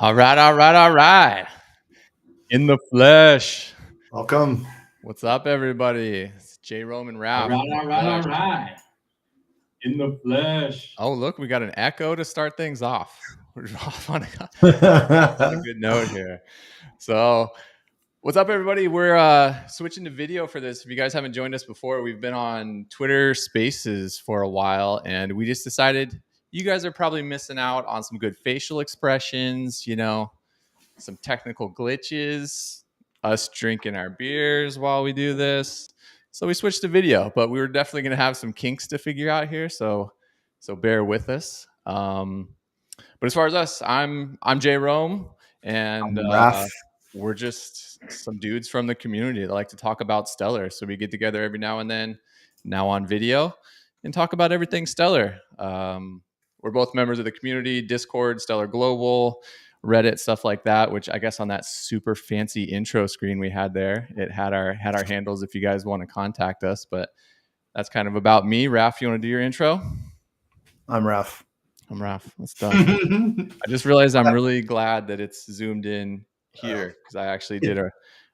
All right, all right, all right. In the flesh. Welcome. What's up, everybody? It's Jayrome and Raph. All right. In the flesh. Oh, look, we got an echo to start things off. We're off on a good note here. So, what's up, everybody? We're switching to video for this. If you guys haven't joined us before, we've been on Twitter Spaces for a while, and we just decided you guys are probably missing out on some good facial expressions, some technical glitches, us drinking our beers while we do this. So we switched to video, but we were definitely going to have some kinks to figure out here. So bear with us. But as far as us, I'm Jayrome, and we're just some dudes from the community that like to talk about Stellar. So we get together every now and then, now on video, and talk about everything Stellar. We're both members of the community, Discord, Stellar Global, Reddit, stuff like that, which I guess on that super fancy intro screen we had there, it had our handles if you guys want to contact us. But that's kind of about me. Raph, you want to do your intro? I'm Raph. That's done. I just realized I'm really glad that it's zoomed in here because I actually did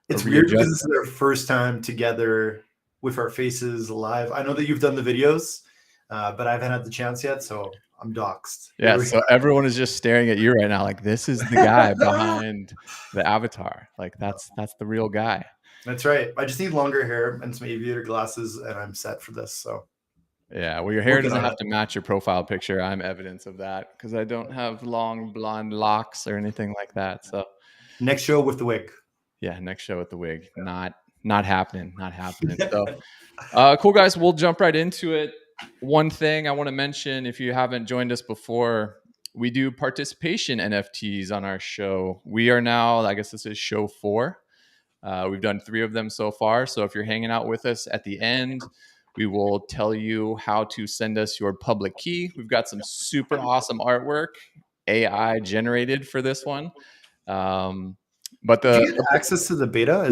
It's weird because this is our first time together with our faces live. I know that you've done the videos, but I haven't had the chance yet, so I'm doxxed. Yeah, so everyone is just staring at you right now like this is the guy behind the avatar. Like that's the real guy. That's right. I just need longer hair and some aviator glasses and I'm set for this. So yeah, well, your hair doesn't have to match your profile picture. I'm evidence of that because I don't have long blonde locks or anything like that. So next show with the wig. Yeah, next show with the wig. Not happening. So cool, guys. We'll jump right into it. One thing I want to mention, if you haven't joined us before, we do participation NFTs on our show. We are now, I guess this is show 4. We've done 3 of them so far. So if you're hanging out with us at the end, we will tell you how to send us your public key. We've got some super awesome artwork, AI generated for this one. But did you get access to the beta?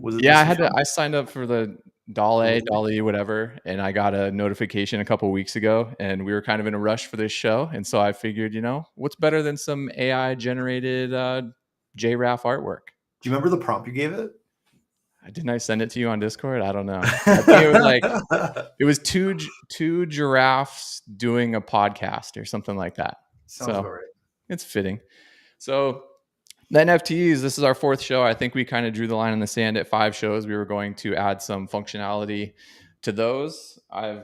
Was it? Yeah, I signed up for the DALL-E, whatever, and I got a notification a couple weeks ago, and we were kind of in a rush for this show, and so I figured, what's better than some AI generated JRAF artwork? Do you remember the prompt you gave it? Didn't I send it to you on Discord? I don't know. I think it was it was two giraffes doing a podcast or something like that. Sounds about right. It's fitting. So the NFTs, this is our 4th show. I think we kind of drew the line in the sand at 5 shows. We were going to add some functionality to those. I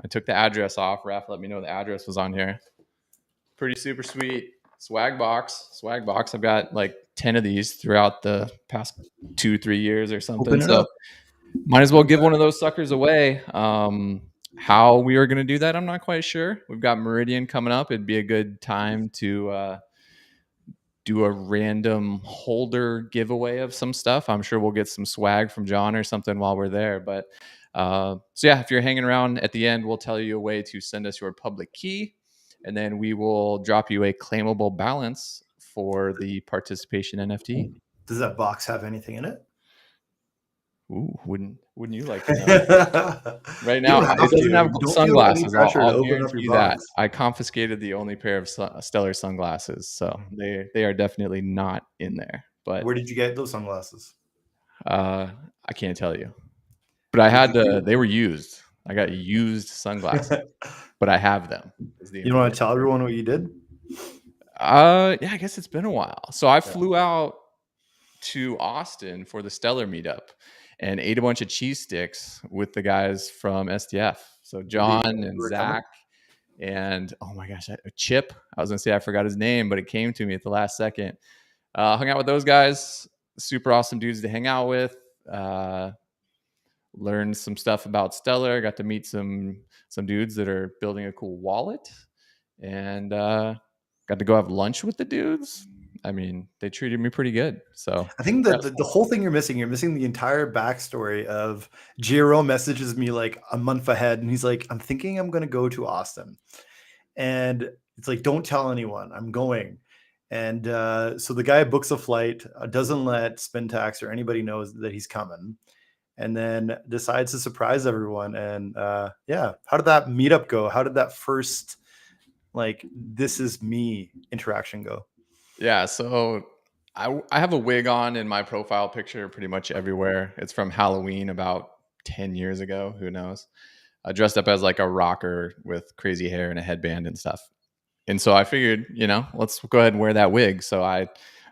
took the address off. Raph let me know the address was on here. Pretty super sweet swag box. I've got like 10 of these throughout the past 2-3 years or something. So might as well give one of those suckers away. How we are going to do that, I'm not quite sure. We've got Meridian coming up. It'd be a good time to do a random holder giveaway of some stuff. I'm sure we'll get some swag from John or something while we're there. But so yeah, if you're hanging around at the end, we'll tell you a way to send us your public key, and then we will drop you a claimable balance for the participation NFT. Does that box have anything in it? Ooh, wouldn't you like to know? Right now, it doesn't have sunglasses. I'll guarantee you that. I confiscated the only pair of Stellar sunglasses, so they are definitely not in there. But where did you get those sunglasses? I can't tell you, but I had they were used. I got used sunglasses, but I have them. You don't want to tell everyone what you did? Yeah, I guess it's been a while. So I flew out to Austin for the Stellar meetup and ate a bunch of cheese sticks with the guys from SDF. So John and Zach and, oh my gosh, Chip. I was going to say I forgot his name, but it came to me at the last second. Hung out with those guys. Super awesome dudes to hang out with. Learned some stuff about Stellar. Got to meet some dudes that are building a cool wallet. And got to go have lunch with the dudes. I mean, they treated me pretty good. So I think that the whole thing you're missing the entire backstory of Jayrome messages me like a month ahead. And he's like, I'm thinking I'm going to go to Austin. And it's like, don't tell anyone, I'm going. And so the guy books a flight, doesn't let Spintax or anybody knows that he's coming. And then decides to surprise everyone. And yeah, how did that meetup go? How did that first like this is me interaction go? Yeah, so I have a wig on in my profile picture pretty much everywhere. It's from Halloween about 10 years ago. Who knows? I dressed up as like a rocker with crazy hair and a headband and stuff. And so I figured, let's go ahead and wear that wig. So I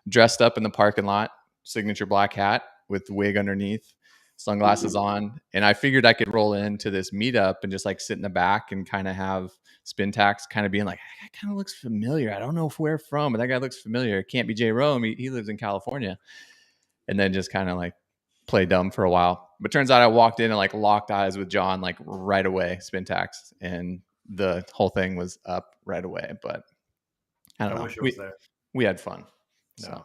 dressed up in the parking lot, signature black hat with the wig underneath, sunglasses on. And I figured I could roll into this meetup and just like sit in the back and kind of have Spintax kind of being like, that kind of looks familiar. I don't know where from, but that guy looks familiar. It can't be Jayrome. He lives in California. And then just kind of like play dumb for a while. But turns out I walked in and like locked eyes with John like right away, Spintax. And the whole thing was up right away. But I don't know. Wish it was there. We had fun. So, Yeah.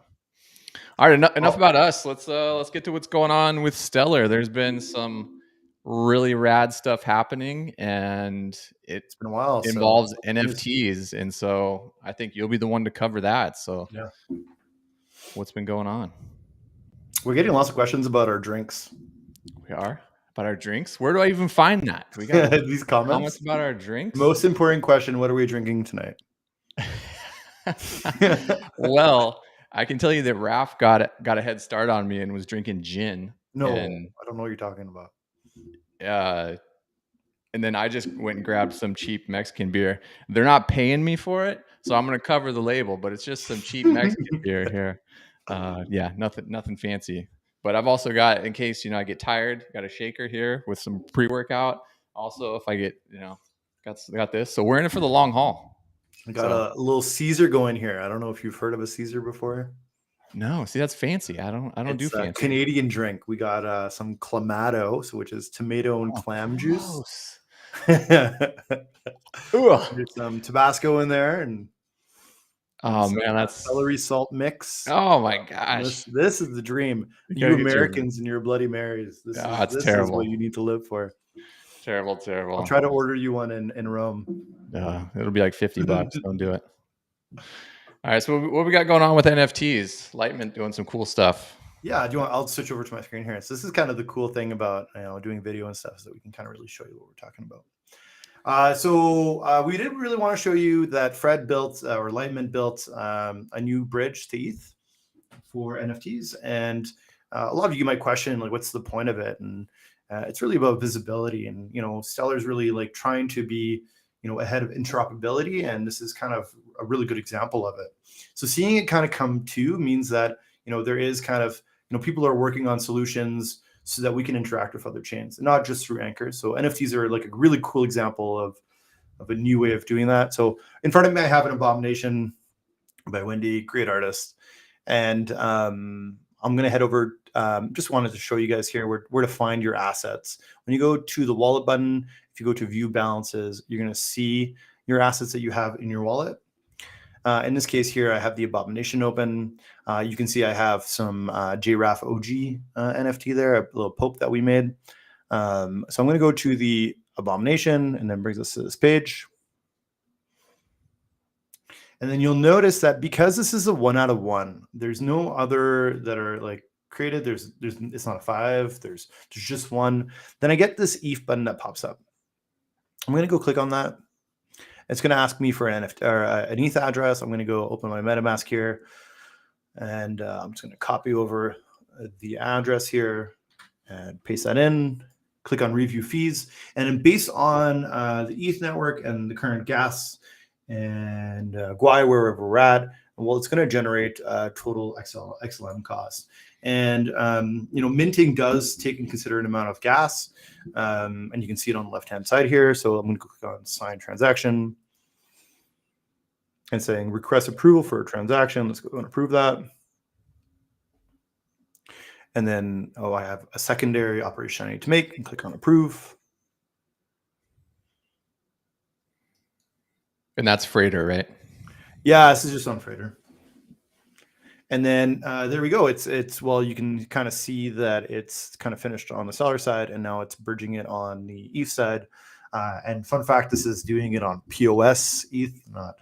all right, enough about us. Let's get to what's going on with Stellar. There's been some really rad stuff happening, and It's been a while. Involves NFTs, and so I think you'll be the one to cover that. So, yeah, what's been going on? We're getting lots of questions about our drinks. We are about our drinks. Where do I even find that? We got these comments about our drinks. Most important question: what are we drinking tonight? Well, I can tell you that Raph got a head start on me and was drinking gin. No, I don't know what you're talking about. And then I just went and grabbed some cheap Mexican beer. They're not paying me for it, so I'm going to cover the label, but it's just some cheap Mexican beer here. Yeah, nothing fancy. But I've also got, in case, I get tired, got a shaker here with some pre-workout. Also, if I get, got this. So we're in it for the long haul. I got a little Caesar going here. I don't know if you've heard of a Caesar before. No, see, that's fancy. I don't do fancy. Canadian drink. We got some Clamato, which is tomato and clam juice. There's some Tabasco in there, and man, that's celery salt mix. Oh my gosh, this is the dream. You Americans and your Bloody Marys. This is what you need to live for. Terrible. I'll try to order you one in Rome. It'll be like $50. Don't do it. All right, so what we got going on with NFTs? Litemint doing some cool stuff. Yeah, I'll switch over to my screen here. So this is kind of the cool thing about doing video and stuff, so that we can kind of really show you what we're talking about. So we did really want to show you that Fred built or Litemint built a new bridge to ETH for NFTs, and a lot of you might question like, what's the point of it? And it's really about visibility, and Stellar's really like trying to be ahead of interoperability, and this is kind of a really good example of it. So seeing it kind of come to means that there is kind of people are working on solutions so that we can interact with other chains, and not just through anchors. So NFTs are like a really cool example of a new way of doing that. So in front of me, I have an Abomination by Wendy, great artist, and I'm going to head over. Just wanted to show you guys here where to find your assets. When you go to the wallet button, if you go to view balances, you're going to see your assets that you have in your wallet. In this case here, I have the Abomination open. You can see I have some JRAF OG NFT there, a little Pope that we made. So I'm going to go to the Abomination, and then brings us to this page. And then you'll notice that because this is a 1 out of 1, there's no other that are like created. It's not a 5. There's just 1. Then I get this ETH button that pops up. I'm going to go click on that. It's going to ask me for an NFT or an ETH address. I'm going to go open my MetaMask here, and I'm just going to copy over the address here and paste that in. Click on review fees, and then based on the ETH network and the current gas and GUI wherever we're at, well, it's going to generate total XLM cost. And minting does take in considerate amount of gas, and you can see it on the left-hand side here. So I'm going to click on sign transaction and saying request approval for a transaction. Let's go and approve that. And then, I have a secondary operation I need to make, and click on approve. And that's Freighter, right? Yeah, this is just on Freighter. And then there we go. It's you can kind of see that it's kind of finished on the seller side, and now it's bridging it on the ETH side. And fun fact, this is doing it on POS ETH, not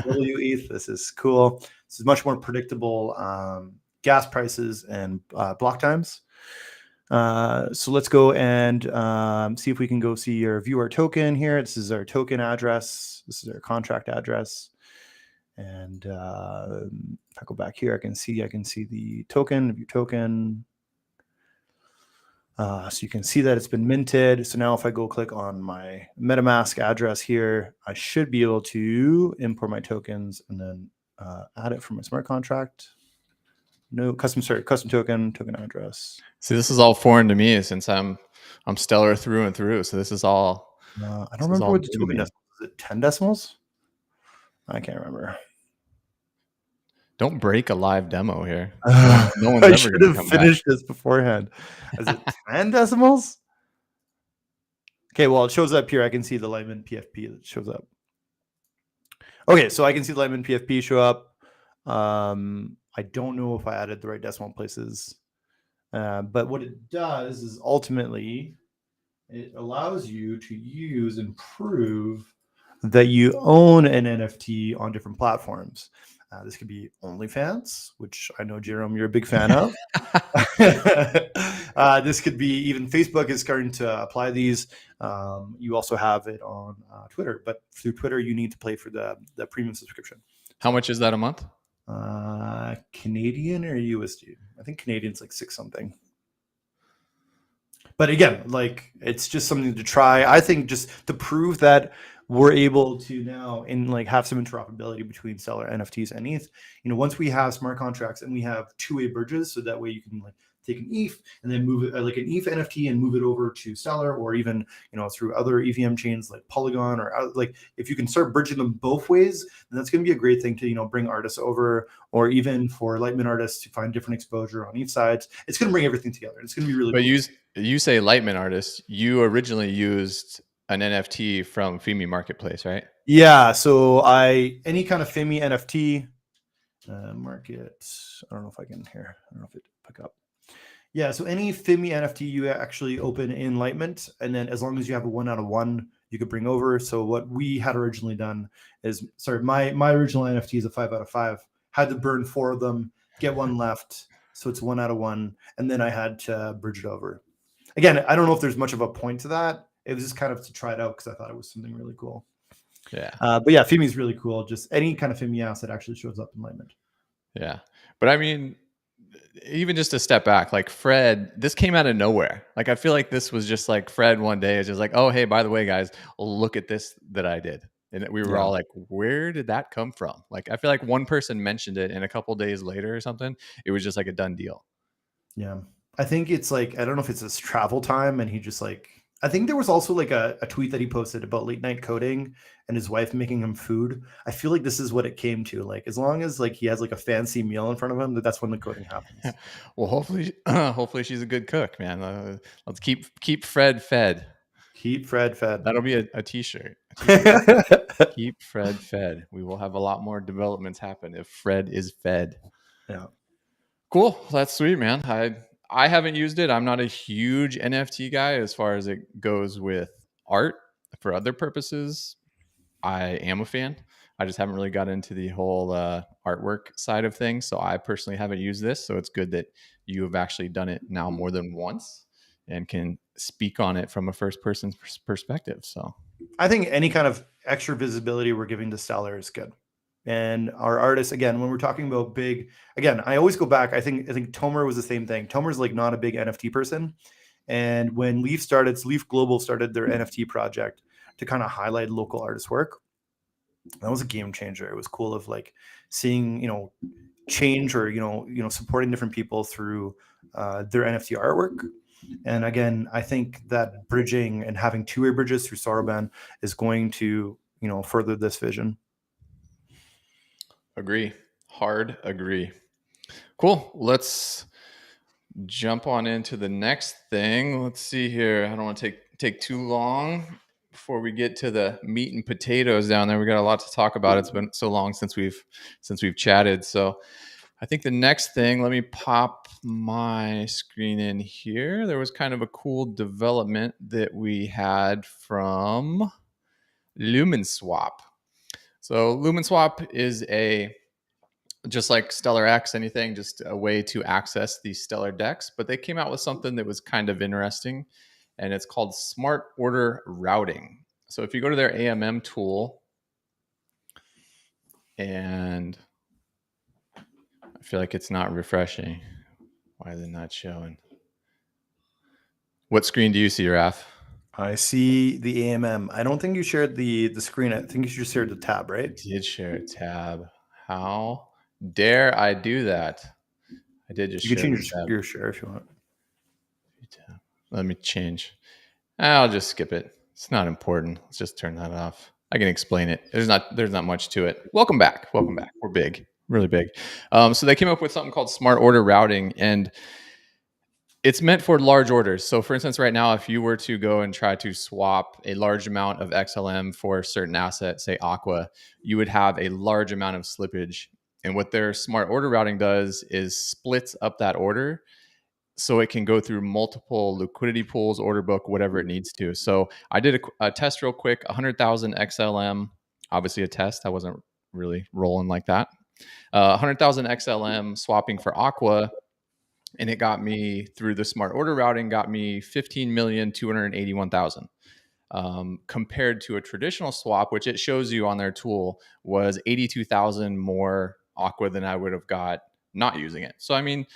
WETH. This is cool. This is much more predictable gas prices and block times. So let's go and see if we can go see or view our token here. This is our token address. This is our contract address. And if I go back here, I can see the token, view token. So you can see that it's been minted. So now if I go click on my MetaMask address here, I should be able to import my tokens and then add it from my smart contract. No custom token address. See, this is all foreign to me since I'm Stellar through and through. So this is all. I don't remember what the token is. Is it 10 decimals? I can't remember. Don't break a live demo here. No one's I should have finished this beforehand. Is it 10 decimals? Okay, well, it shows up here. I can see the Litemint PFP that shows up. Okay, so I can see the Litemint PFP show up. I don't know if I added the right decimal places. But what it does is ultimately it allows you to use and prove that you own an NFT on different platforms. This could be OnlyFans, which I know, Jayrome, you're a big fan of. This could be even Facebook is starting to apply these. You also have it on Twitter, but through Twitter, you need to pay for the premium subscription. How much is that a month? Canadian or USD? I think Canadian's like 6 something. But again, like it's just something to try. I think just to prove that we're able to now have some interoperability between Stellar, NFTs, and ETH. Once we have smart contracts and we have two-way bridges, so that way you can take an ETH and then move it like an ETH NFT and move it over to Stellar, or even through other EVM chains like Polygon, or if you can start bridging them both ways, then that's going to be a great thing to bring artists over, or even for Litemint artists to find different exposure on each side. It's going to bring everything together. It's going to be really. But cool. You say Litemint artists. You originally used an NFT from Fimi Marketplace, right? Yeah. So any kind of Fimi NFT market. I don't know if I can here. I don't know if it pick up. Yeah, so any Fimi NFT you actually open in Litemint, and then as long as you have a 1 out of 1, you could bring over. So what we had originally done is, my original NFT is a 5 out of 5. Had to burn 4 of them, get 1 left, so it's 1 out of 1, and then I had to bridge it over. Again, I don't know if there's much of a point to that. It was just kind of to try it out because I thought it was something really cool. Yeah. But yeah, Fimi is really cool. Just any kind of Fimi asset actually shows up in Litemint. Yeah, but I mean, even just a step back, like Fred, this came out of nowhere. Like I feel like this was just like Fred one day is just like, oh, hey, by the way, guys, look at this that I did. And we were all like, where did that come from? Like, I feel like one person mentioned it and a couple days later or something, it was just like a done deal. Yeah. I think it's like, I don't know if it's his travel time and he just I think there was also like a tweet that he posted about late night coding and his wife making him food. I feel like this is what it came to. Like, as long as he has a fancy meal in front of him, that's when the coding happens. Well, hopefully she's a good cook, man. Let's keep Fred fed. Keep Fred fed. That'll be a t-shirt. Keep Fred fed. We will have a lot more developments happen if Fred is fed. Yeah. Cool. That's sweet, man. I haven't used it. I'm not a huge NFT guy as far as it goes with art. For other purposes, I am a fan. I just haven't really got into the whole artwork side of things. So I personally haven't used this. So it's good that you have actually done it now more than once and can speak on it from a first person perspective. So I think any kind of extra visibility we're giving to Stellar is good. And our artists, again, when we're talking about big, again, I always go back. I think Tomer was the same thing. Tomer's not a big NFT person. And when Leaf Global started their NFT project to kind of highlight local artists' work, that was a game changer. It was cool of seeing, change or, supporting different people through their NFT artwork. And again, I think that bridging and having two-way bridges through Soroban is going to, further this vision. Agree. Hard agree. Cool. Let's jump on into the next thing. Let's see here. I don't want to take too long before we get to the meat and potatoes down there. We got a lot to talk about. It's been so long since we've chatted. So I think the next thing, let me pop my screen in here. There was kind of a cool development that we had from Lumenswap. So Lumenswap is a just like Stellar X, anything, just a way to access these Stellar decks. But they came out with something that was kind of interesting, and it's called Smart Order Routing. So if you go to their AMM tool, and I feel like it's not refreshing. Why is it not showing? What screen do you see, Raph? I see the AMM. I don't think you shared the screen. I think you just shared the tab, right? I did share a tab. How dare I do that? I did just You can share change the tab. your share if you want. Let me change. I'll just skip it. It's not important. Let's just turn that off. I can explain it. There's not much to it. Welcome back. We're big, really big. So they came up with something called Smart Order Routing, and it's meant for large orders. So for instance, right now, if you were to go and try to swap a large amount of XLM for a certain asset, say Aqua, you would have a large amount of slippage. And what their Smart Order Routing does is splits up that order so it can go through multiple liquidity pools, order book, whatever it needs to. So I did a test real quick, 100,000 XLM, obviously a test. I wasn't really rolling like that. 100,000 XLM swapping for Aqua, and it got me through the Smart Order Routing, got me 15,281,000. Compared to a traditional swap, which it shows you on their tool, was 82,000 more Aqua than I would have got not using it. So I mean,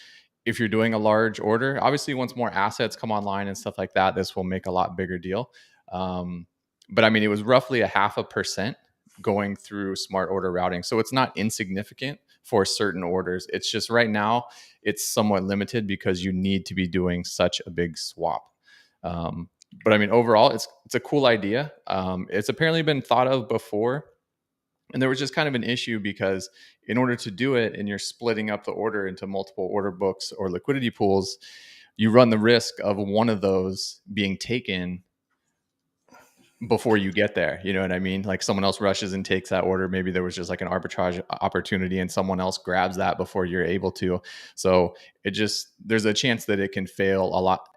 if you're doing a large order, obviously once more assets come online and stuff like that, this will make a lot bigger deal. But I mean, it was roughly 0.5% going through Smart Order Routing. So it's not insignificant for certain orders. It's just right now it's somewhat limited because you need to be doing such a big swap. But I mean, overall, it's a cool idea. It's apparently been thought of before. And there was just kind of an issue because in order to do it and you're splitting up the order into multiple order books or liquidity pools, you run the risk of one of those being taken before you get there. You know what I mean? Like someone else rushes and takes that order. Maybe there was just like an arbitrage opportunity and someone else grabs that before you're able to. So there's a chance that it can fail a lot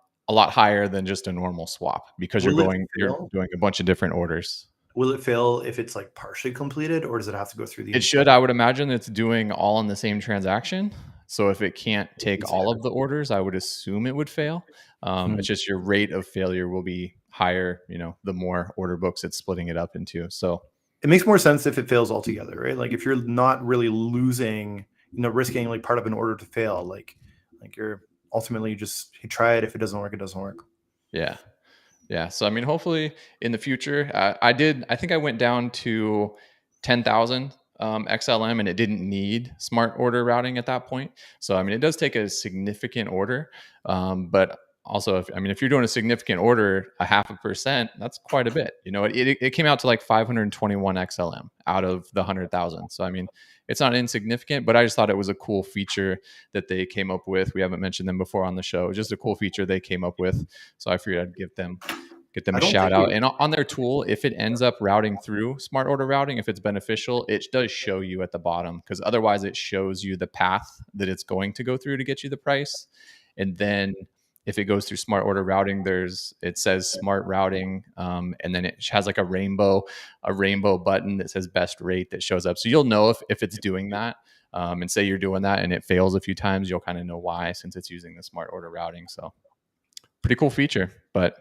higher than just a normal swap because you're doing a bunch of different orders. Will it fail if it's like partially completed, or does it have to go through the? It should. I would imagine it's doing all in the same transaction. So if it can't take all of the orders, I would assume it would fail. It's just your rate of failure will be higher, the more order books it's splitting it up into. So it makes more sense if it fails altogether, right? Like if you're not really losing, risking like part of an order to fail, like you're ultimately you try it. If it doesn't work, it doesn't work. Yeah. Yeah. So, I mean, hopefully in the future, I think I went down to 10,000 XLM and it didn't need Smart Order Routing at that point. So, I mean, it does take a significant order. But also, if you're doing a significant order, 0.5%, that's quite a bit. It came out to like 521 XLM out of the 100,000. So, I mean, it's not insignificant, but I just thought it was a cool feature that they came up with. We haven't mentioned them before on the show. Just a cool feature they came up with. So I figured I'd get them a shout out. And on their tool, if it ends up routing through Smart Order Routing, if it's beneficial, it does show you at the bottom, because otherwise it shows you the path that it's going to go through to get you the price. And then if it goes through Smart Order Routing, it says Smart Routing, and then it has like a rainbow button that says best rate that shows up. So you'll know if it's doing that. And say you're doing that and it fails a few times, you'll kind of know why, since it's using the Smart Order Routing. So pretty cool feature, but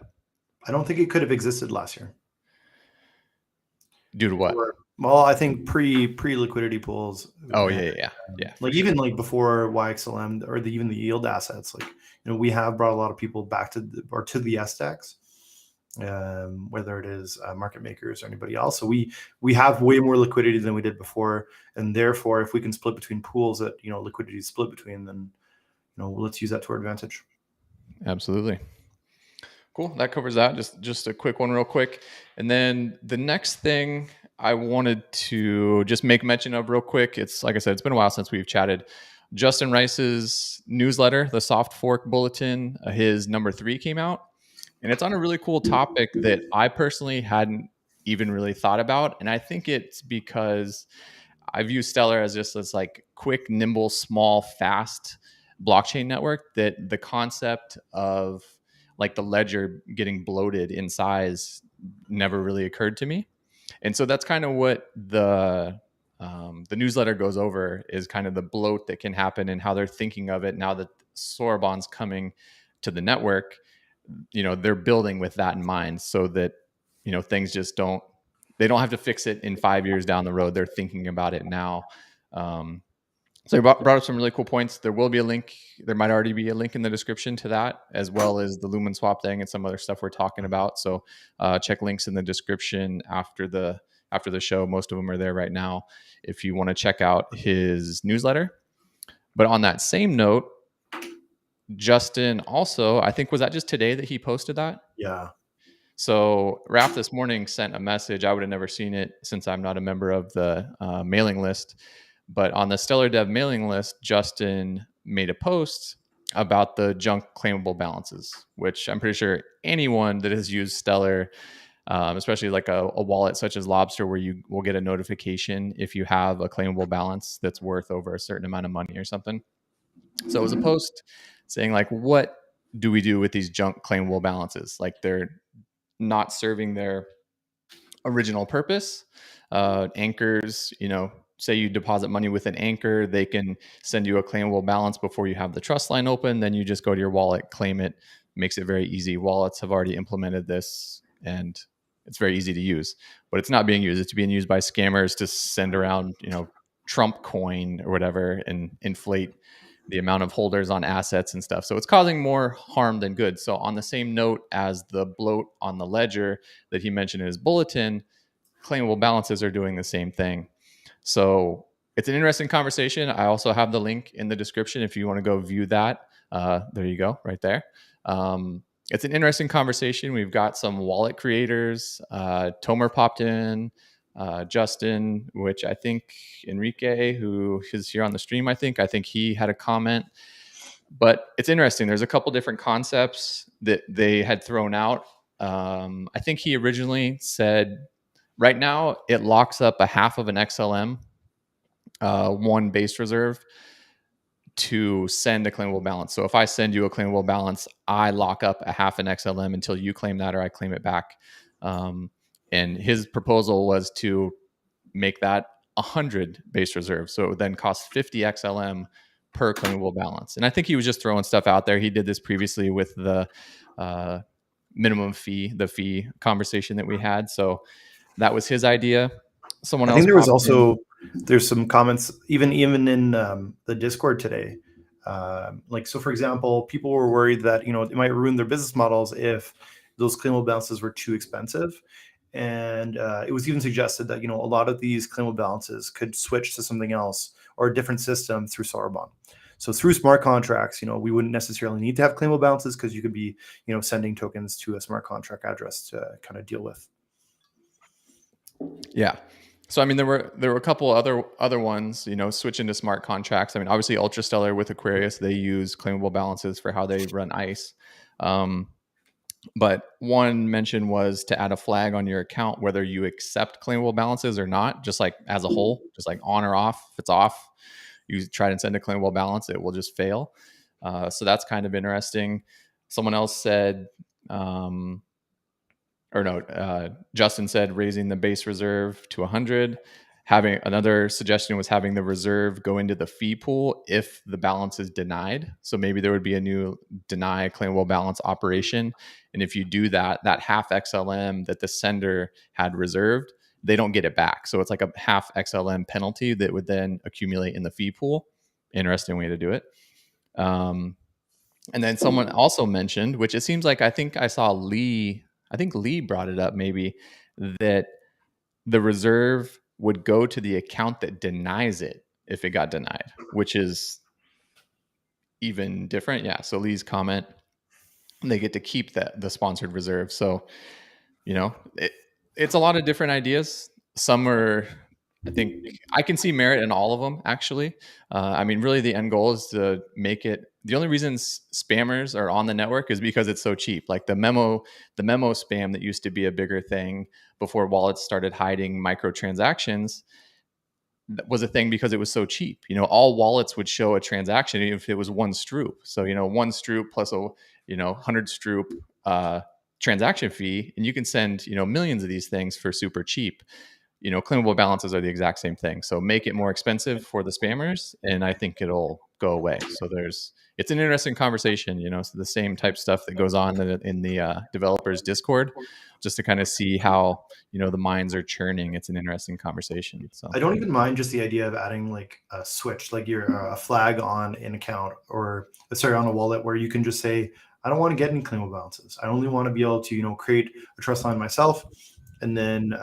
I don't think it could have existed last year. Due to what? Well, I think pre liquidity pools. Oh yeah. Like even like before YXLM or even the yield assets, like we have brought a lot of people back to the SDAX, whether it is market makers or anybody else. So we have way more liquidity than we did before, and therefore, if we can split between pools that liquidity is split between, then let's use that to our advantage. Absolutely. Cool. That covers that. Just a quick one real quick. And then the next thing I wanted to just make mention of real quick. It's like I said, it's been a while since we've chatted. Justin Rice's newsletter, the Soft Fork Bulletin, his number 3 came out. And it's on a really cool topic that I personally hadn't even really thought about. And I think it's because I view Stellar as just this like quick, nimble, small, fast blockchain network, that the concept of like the ledger getting bloated in size never really occurred to me. And so that's kind of what the the newsletter goes over is kind of the bloat that can happen and how they're thinking of it now that Soroban's coming to the network. They're building with that in mind so that, things just they don't have to fix it in 5 years down the road. They're thinking about it now. So you brought up some really cool points. There will be a link. There might already be a link in the description to that, as well as the Lumenswap thing and some other stuff we're talking about. So check links in the description after the show. Most of them are there right now if you want to check out his newsletter. But on that same note, Justin also, I think, was that just today that he posted that? Yeah. So Raph this morning sent a message. I would have never seen it since I'm not a member of the mailing list. But on the Stellar Dev mailing list, Justin made a post about the junk claimable balances, which I'm pretty sure anyone that has used Stellar, especially like a wallet such as Lobster, where you will get a notification if you have a claimable balance that's worth over a certain amount of money or something. So it was a post saying, like, what do we do with these junk claimable balances? Like, they're not serving their original purpose. Anchors, say you deposit money with an anchor, they can send you a claimable balance before you have the trust line open. Then you just go to your wallet, claim it. Makes it very easy. Wallets have already implemented this, and it's very easy to use. But it's not being used. It's being used by scammers to send around, Trump coin or whatever, and inflate the amount of holders on assets and stuff. So it's causing more harm than good. So on the same note as the bloat on the ledger that he mentioned in his bulletin, claimable balances are doing the same thing. So it's an interesting conversation. I also have the link in the description if you want to go view that. There you go, right there. It's an interesting conversation. We've got some wallet creators. Tomer popped in, Justin, which I think Enrique, who is here on the stream, I think he had a comment. But it's interesting. There's a couple different concepts that they had thrown out. I think he originally said, right now, it locks up a half of an XLM, one base reserve, to send a claimable balance. So if I send you a claimable balance, I lock up a half an XLM until you claim that or I claim it back. And his proposal was to make that 100 base reserve. So it would then cost 50 XLM per claimable balance. And I think he was just throwing stuff out there. He did this previously with the minimum fee, the fee conversation that we had. So that was his idea. Someone else. I think there was also there's some comments even in the Discord today. So for example, people were worried that it might ruin their business models if those claimable balances were too expensive. And it was even suggested that a lot of these claimable balances could switch to something else or a different system through Soroban. So through smart contracts, we wouldn't necessarily need to have claimable balances because you could be sending tokens to a smart contract address to kind of deal with. Yeah. So I mean, there were a couple other ones, switching to smart contracts. I mean, obviously Ultrastellar with Aquarius, they use claimable balances for how they run ICE. But one mention was to add a flag on your account whether you accept claimable balances or not, just like as a whole, just like on or off. If it's off, you try to send a claimable balance, it will just fail. So that's kind of interesting. Someone else said, Justin said raising the base reserve to 100. Having another suggestion was having the reserve go into the fee pool if the balance is denied. So maybe there would be a new deny claimable balance operation. And if you do that half XLM that the sender had reserved, they don't get it back. So it's like a half XLM penalty that would then accumulate in the fee pool. Interesting way to do it. And then someone also mentioned, which it seems like I think Lee brought it up maybe, that the reserve would go to the account that denies it if it got denied, which is even different. Yeah. So Lee's comment, they get to keep the sponsored reserve. So, it's a lot of different ideas. Some are, I think I can see merit in all of them, actually. I mean, really the end goal is to make it, the only reason spammers are on the network is because it's so cheap. Like the memo spam that used to be a bigger thing before wallets started hiding microtransactions was a thing because it was so cheap. All wallets would show a transaction even if it was one Stroop. So, one Stroop plus a, 100 Stroop transaction fee, and you can send, millions of these things for super cheap. claimable balances are the exact same thing. So make it more expensive for the spammers, and I think it'll go away. So it's an interesting conversation, so the same type stuff that goes on in the developers Discord, just to kind of see how, the minds are churning. It's an interesting conversation. So I don't even mind just the idea of adding like a switch, like a flag on an account on a wallet where you can just say, I don't want to get any claimable balances. I only want to be able to, create a trust line myself. And then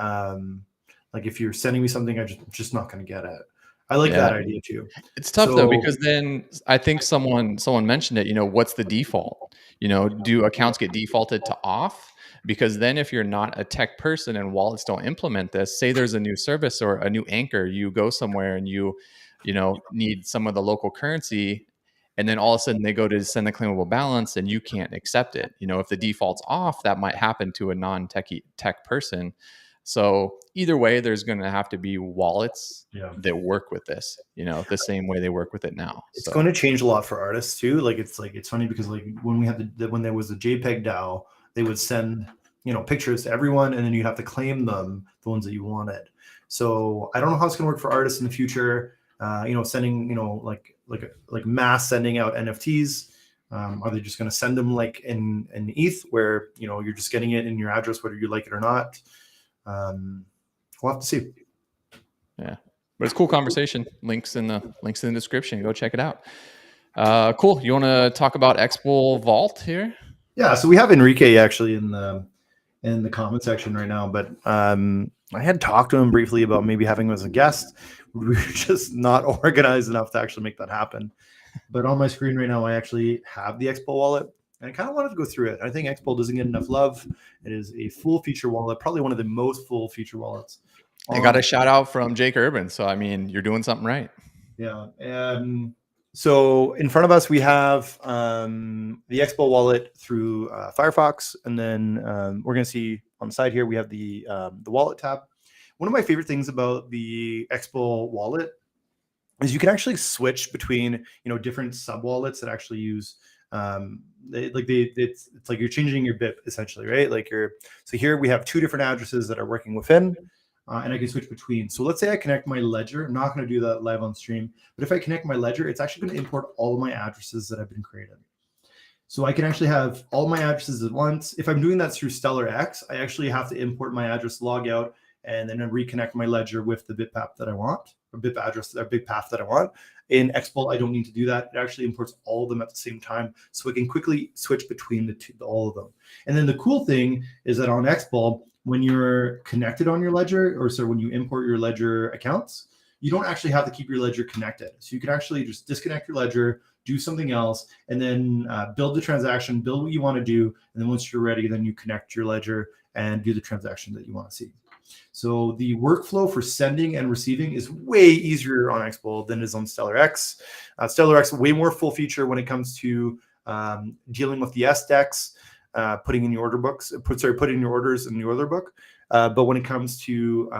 like if you're sending me something, I'm just not going to get it. I like that idea too. It's tough though, because then I think someone mentioned it, what's the default? Do accounts get defaulted to off? Because then if you're not a tech person and wallets don't implement this, say there's a new service or a new anchor, you go somewhere and you need some of the local currency, and then all of a sudden they go to send the claimable balance and you can't accept it. If the default's off, that might happen to a non-tech person. So either way, there's going to have to be wallets that work with this, the same way they work with it now. It's going to change a lot for artists too. It's funny because when we had when there was the JPEG DAO, they would send pictures to everyone, and then you'd have to claim them, the ones that you wanted. So I don't know how it's going to work for artists in the future. Sending like mass sending out NFTs. Are they just going to send them like in ETH, where you're just getting it in your address whether you like it or not? We'll have to see. Yeah, but it's a cool conversation. Links in the description. Go check it out. Cool. You want to talk about xBull Vault here? Yeah. So we have Enrique actually in the comment section right now, but I had talked to him briefly about maybe having him as a guest. We were just not organized enough to actually make that happen. But on my screen right now, I actually have the xBull wallet. And I kind of wanted to go through it. I think xBull doesn't get enough love. It is a full feature wallet, probably one of the most full feature wallets. I got a shout out from Jake Urban. So, I mean, you're doing something right. Yeah. So in front of us, we have the xBull wallet through Firefox. And then we're going to see on the side here, we have the wallet tab. One of my favorite things about the xBull wallet is you can actually switch between, different sub wallets that actually use it's like you're changing your BIP essentially, right? So here we have two different addresses that are working within, and I can switch between. So let's say I connect my ledger. I'm not going to do that live on stream, but if I connect my ledger, it's actually going to import all of my addresses that have been created. So I can actually have all my addresses at once. If I'm doing that through Stellar X, I actually have to import my address, log out, and then reconnect my ledger with the BIP path that I want, or BIP address, or BIP path that I want. In xBull, I don't need to do that. It actually imports all of them at the same time, so I can quickly switch between all of them. And then the cool thing is that on xBull, when you're connected on your ledger, when you import your ledger accounts, you don't actually have to keep your ledger connected. So you can actually just disconnect your ledger, do something else, and then build the transaction, build what you want to do, and then once you're ready, then you connect your ledger and do the transaction that you want to see. So the workflow for sending and receiving is way easier on xBull than it is on Stellar X. Stellar X, way more full feature when it comes to dealing with the SDEX, putting in your order books, putting in your orders in the order book. But when it comes to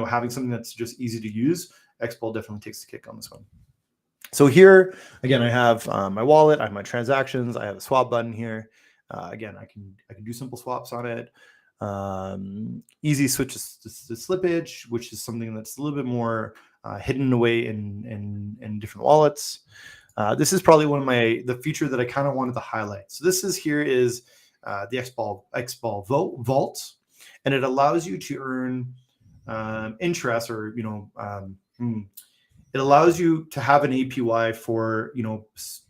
having something that's just easy to use, xBull definitely takes the kick on this one. So here again, I have my wallet, I have my transactions, I have a swap button here. Again, I can do simple swaps on it. Easy switches to slippage, which is something that's a little bit more hidden away in different wallets. This is probably one of the feature that I kind of wanted to highlight. So this is the xBull Vault, and it allows you to earn interest, or it allows you to have an APY for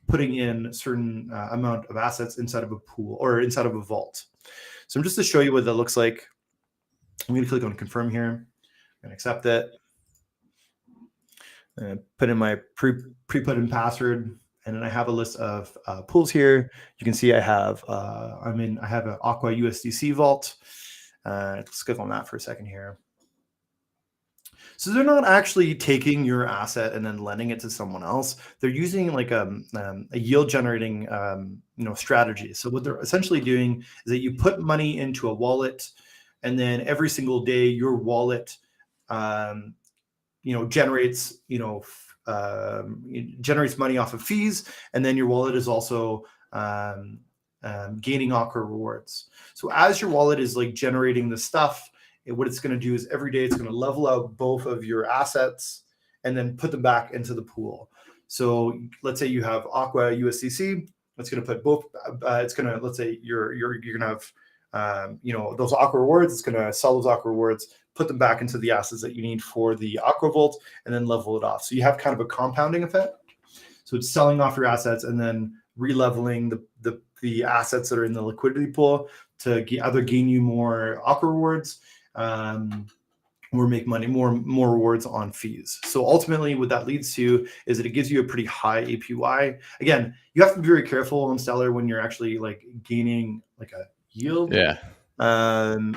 putting in a certain amount of assets inside of a pool or inside of a vault. So just to show you what that looks like, I'm going to click on confirm here. I'm going to accept it. And put in my pre-put in password, and then I have a list of pools here. You can see I have I have an Aqua USDC vault. Let's click on that for a second here. So they're not actually taking your asset and then lending it to someone else. They're using like a yield generating strategy. So what they're essentially doing is that you put money into a wallet, and then every single day your wallet generates generates money off of fees, and then your wallet is also gaining Aqua rewards. So as your wallet is like generating the stuff, what it's going to do is every day it's going to level out both of your assets and then put them back into the pool. So let's say you have Aqua USDC. It's going to put both. It's going to, let's say you're going to have those Aqua rewards. It's going to sell those Aqua rewards, put them back into the assets that you need for the Aqua Vault, and then level it off. So you have kind of a compounding effect. So it's selling off your assets and then re-leveling the assets that are in the liquidity pool to either gain you more Aqua rewards or make money, more rewards on fees. So ultimately what that leads to is that it gives you a pretty high APY. Again, you have to be very careful on Stellar when you're actually like gaining like a yield. Yeah.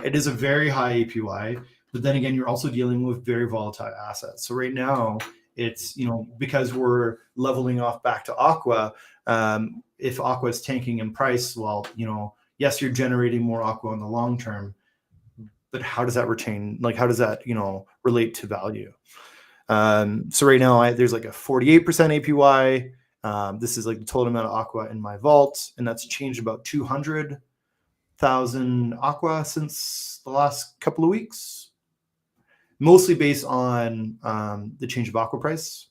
It is a very high APY, but then again, you're also dealing with very volatile assets. So right now it's, because we're leveling off back to Aqua, if Aqua is tanking in price, well, yes, you're generating more Aqua in the long term, but how does that how does that, relate to value? So right now there's like a 48% APY. This is like the total amount of Aqua in my vault, and that's changed about 200,000 Aqua since the last couple of weeks, mostly based on the change of Aqua price.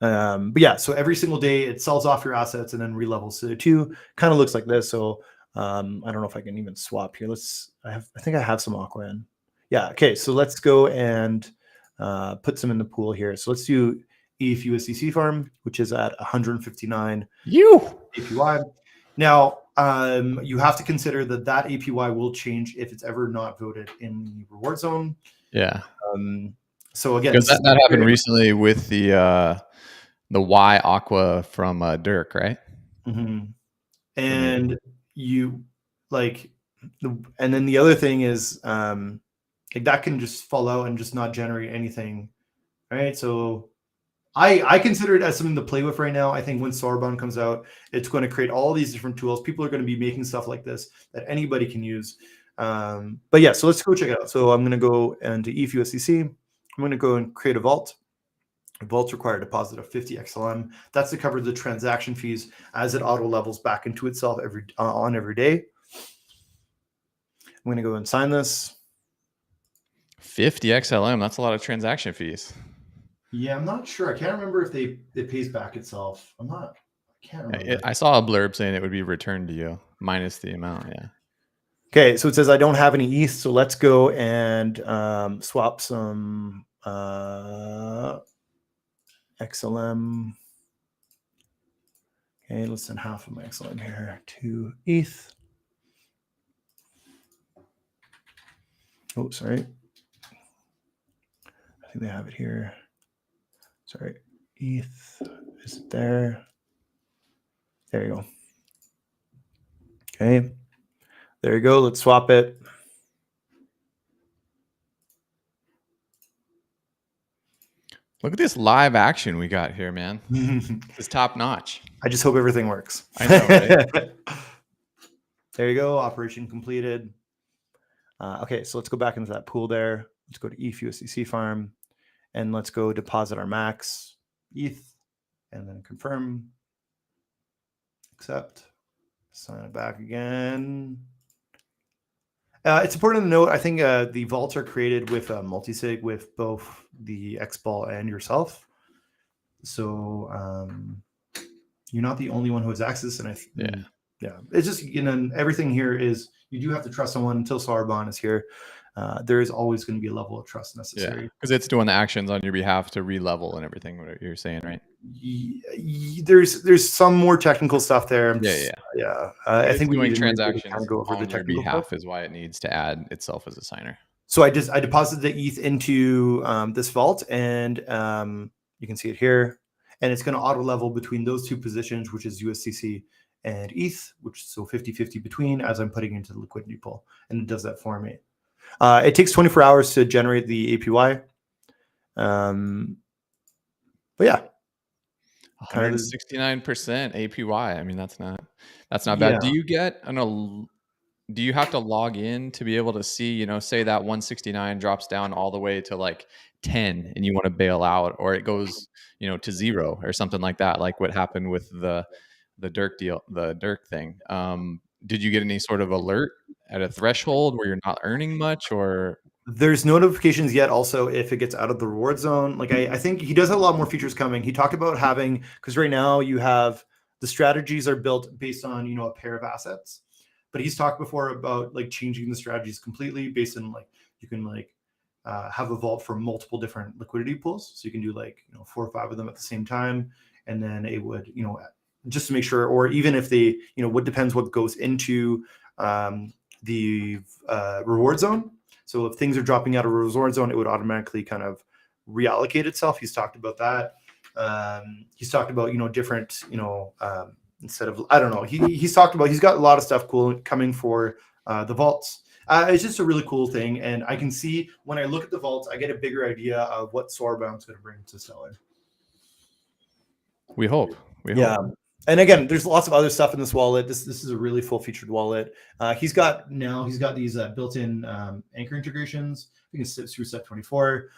But yeah, so every single day it sells off your assets and then relevels to the 2. Kind of looks like this. So I don't know if I can even swap here. I think I have some Aqua in. Yeah. Okay. So let's go and put some in the pool here. So let's do ETH USDC farm, which is at 159 APY. Now, you have to consider that APY will change if it's ever not voted in the reward zone. Yeah. So again, because that happened recently with the Y Aqua from Dirk, right? Mm-hmm. And you and then the other thing is that can just fall out and just not generate anything, right? So I consider it as something to play with right now. I think when Soroban comes out, it's going to create all these different tools. People are going to be making stuff like this that anybody can use. But yeah, so let's go check it out. So I'm going to go into ETH USDC. I'm going to go and create a vault. Vaults require a deposit of 50 XLM. That's to cover the transaction fees as it auto levels back into itself every day. I'm going to go and sign this. 50 XLM. That's a lot of transaction fees. Yeah, I'm not sure. I can't remember if it pays back itself. I can't remember. I saw a blurb saying it would be returned to you minus the amount. Yeah. Okay, so it says I don't have any ETH, so let's go and swap some XLM. Okay, let's send half of my XLM here to ETH. Oh, sorry. I think they have it here. Sorry, ETH is it there? There you go. Okay, there you go. Let's swap it. Look at this live action we got here, man. It's top notch. I just hope everything works. I know, right? There you go. Operation completed. Okay, so let's go back into that pool there. Let's go to ETH USDC farm, and let's go deposit our max ETH, and then confirm, accept, sign it back again. It's important to note, I think the vaults are created with multisig with both the xBull and yourself. So you're not the only one who has access. And yeah, it's just, everything here is, you do have to trust someone until Soroban is here. There is always going to be a level of trust necessary. Because it's doing the actions on your behalf to re-level and everything, what you're saying, right? There's some more technical stuff there. I think doing transactions kind of go over on your behalf is why it needs to add itself as a signer. So I deposited the ETH into this vault, and you can see it here, and it's going to auto level between those two positions, which is USDC and ETH, which is so 50-50 between, as I'm putting into the liquidity pool, and it does that for me. It takes 24 hours to generate the APY. But yeah, 169% APY. I mean, that's not bad. Yeah. Do you have to log in to be able to see, say that 169 drops down all the way to like 10 and you want to bail out, or it goes, to 0 or something like that, like what happened with the Dirk deal, the Dirk thing. did you get any sort of alert at a threshold where you're not earning much, or? There's no notifications yet. Also, if it gets out of the reward zone, like I think he does have a lot more features coming. He talked about having, because right now you have the strategies are built based on, a pair of assets, but he's talked before about like changing the strategies completely based on like, you can like have a vault for multiple different liquidity pools. So you can do like, 4 or 5 of them at the same time. And then it would, just to make sure, or even if they, what depends what goes into the reward zone. So if things are dropping out of a reward zone, it would automatically kind of reallocate itself. He's talked about that. He's talked about, different, instead of, I don't know. He's talked about, he's got a lot of stuff cool coming for the vaults. It's just a really cool thing. And I can see when I look at the vaults, I get a bigger idea of what Soroban's going to bring to Stellar. We hope. Yeah. And again, there's lots of other stuff in this wallet. This is a really full-featured wallet. He's got these built-in anchor integrations. I think it's through Step 24.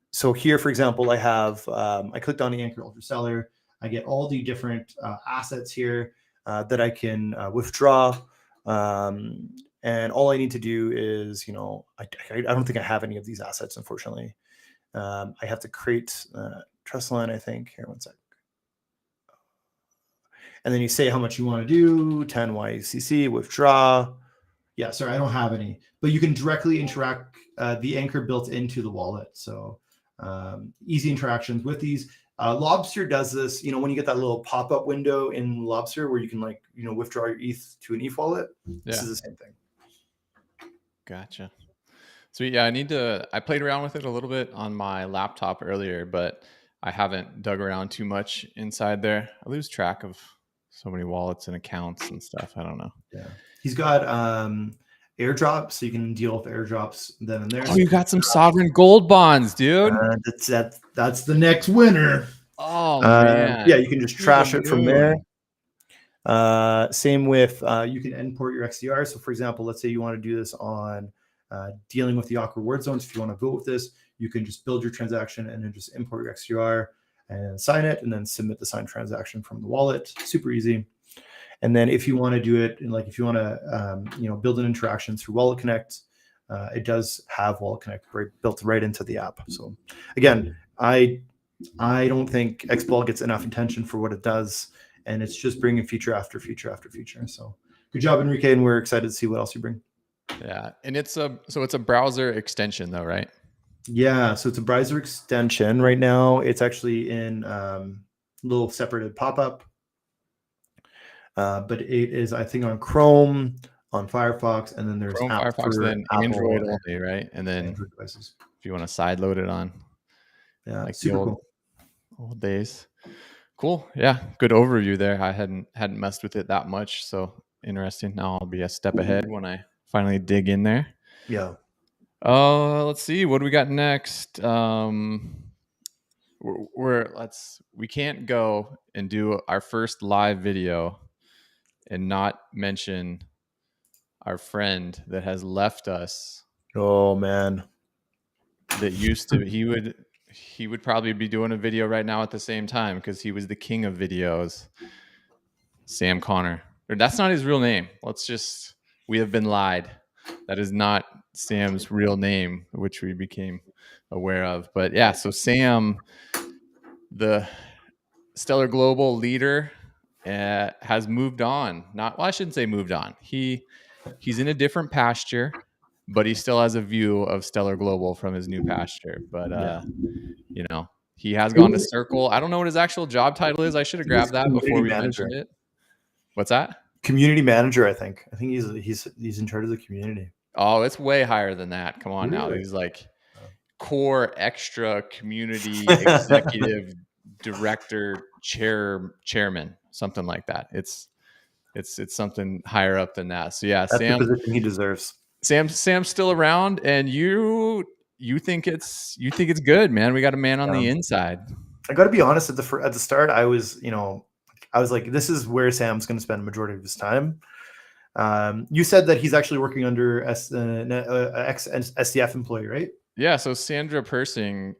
So here, for example, I have I clicked on the Anchor Ultra Seller. I get all the different assets here that I can withdraw. And all I need to do is, I don't think I have any of these assets, unfortunately. I have to create trust line, I think. Here, one sec. And then you say how much you want to do, 10 YCC, withdraw. Yeah, sorry, I don't have any. But you can directly interact the anchor built into the wallet. So easy interactions with these. Lobster does this, when you get that little pop-up window in Lobster where you can withdraw your ETH to an ETH wallet. This is the same thing. Gotcha. So yeah, I played around with it a little bit on my laptop earlier, but I haven't dug around too much inside there. I lose track of so many wallets and accounts and stuff. I don't know. Yeah. He's got airdrops, so you can deal with airdrops then and there. Oh, you got some sovereign gold bonds, dude. That's the next winner. Oh man. Yeah, you can just trash it from there. Same with you can import your XDR. So for example, let's say you want to do this on dealing with the awkward word zones. If you want to vote with this, you can just build your transaction and then just import your XDR and sign it, and then submit the signed transaction from the wallet. Super easy. And then if you want to do it, like if you want to, build an interaction through Wallet Connect, it does have Wallet Connect built right into the app. So again, I don't think XBull gets enough attention for what it does, and it's just bringing feature after feature after feature. So good job, Enrique, and we're excited to see what else you bring. Yeah, and it's a browser extension though, right? Yeah, so it's a browser extension. Right now, it's actually in little separated pop-up. But it is, I think, on Chrome, on Firefox, and then there's Chrome, Firefox, then Android only, right? And then Android devices. If you want to side load it on, like super the old days. Cool. Yeah, good overview there. I hadn't messed with it that much, so interesting. Now I'll be a step ahead when I finally dig in there. Yeah. Let's see what do we got next. We can't go and do our first live video and not mention our friend that has left us. Oh man. That used to he would probably be doing a video right now at the same time because he was the king of videos. Sam Connor. Or that's not his real name. We have been lied. That is not Sam's real name, which we became aware of. But yeah, so Sam, the Stellar Global leader, has moved on. I shouldn't say moved on. He's in a different pasture, but he still has a view of Stellar Global from his new pasture. But he has gone to Circle. I don't know what his actual job title is. I should have grabbed that before we mentioned it. What's that? Community manager, I think. I think he's in charge of the community. Oh, it's way higher than that. Come on now. He's like core extra community executive director chairman, something like that. It's something higher up than that. So yeah, that's Sam, the position he deserves. Sam's still around, and you think it's good, man. We got a man on the inside. I got to be honest, at the start, I was like, this is where Sam's going to spend a majority of his time. You said that he's actually working under ex-SDF employee, right? Yeah. So Sandra Persing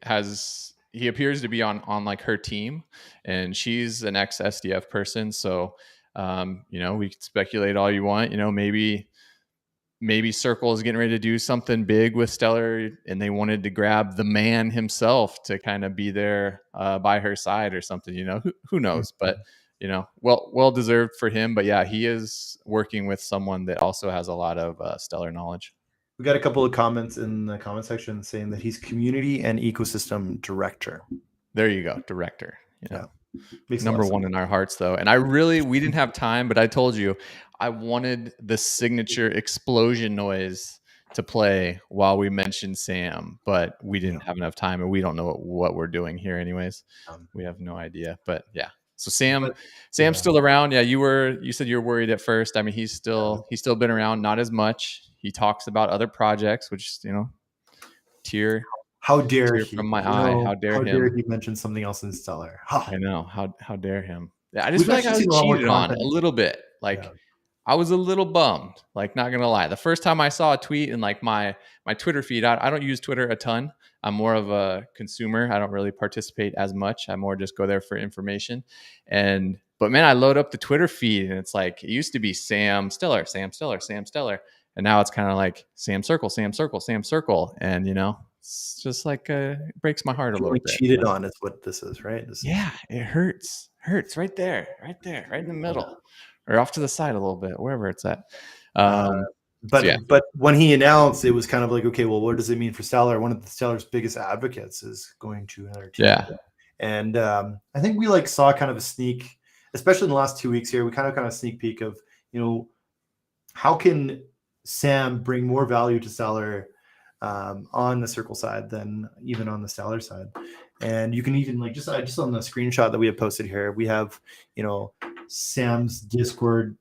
he appears to be on like her team, and she's an ex-SDF person. So We could speculate all you want. Maybe Circle is getting ready to do something big with Stellar, and they wanted to grab the man himself to kind of be there by her side or something. Who knows? But well deserved for him. But yeah, he is working with someone that also has a lot of Stellar knowledge. We got a couple of comments in the comment section saying that he's community and ecosystem director. There you go, director. Yeah. Number one in our hearts, though. And we didn't have time, but I told you I wanted the signature explosion noise to play while we mentioned Sam, but we didn't have enough time, and we don't know what we're doing here anyways. We have no idea. But yeah. So Sam's still around. Yeah, you said you were worried at first. I mean, he's still been around, not as much. He talks about other projects, which, tear. How dare he? From my eye. How dare he mention something else in Stellar? I know. How dare him? Yeah, I just feel like I was cheated on a little bit. I was a little bummed, not gonna lie. The first time I saw a tweet in my Twitter feed, I don't use Twitter a ton. I'm more of a consumer. I don't really participate as much. I more just go there for information. But man, I load up the Twitter feed and it's it used to be Sam Stellar, Sam Stellar, Sam Stellar. And now it's kind of like Sam Circle, Sam Circle, Sam Circle. And it's just it breaks my heart a little bit. Cheated on is what this is, right? It hurts right there, right in the middle, or off to the side a little bit, wherever it's at. But when he announced, it was kind of okay, well, what does it mean for Stellar? One of the Stellar's biggest advocates is going to another team. Yeah. And I think we saw kind of a sneak, especially in the last 2 weeks here, we kind of sneak peek of, how can Sam bring more value to Stellar on the Circle side than even on the Stellar side. And you can even just on the screenshot that we have posted here, we have, Sam's Discord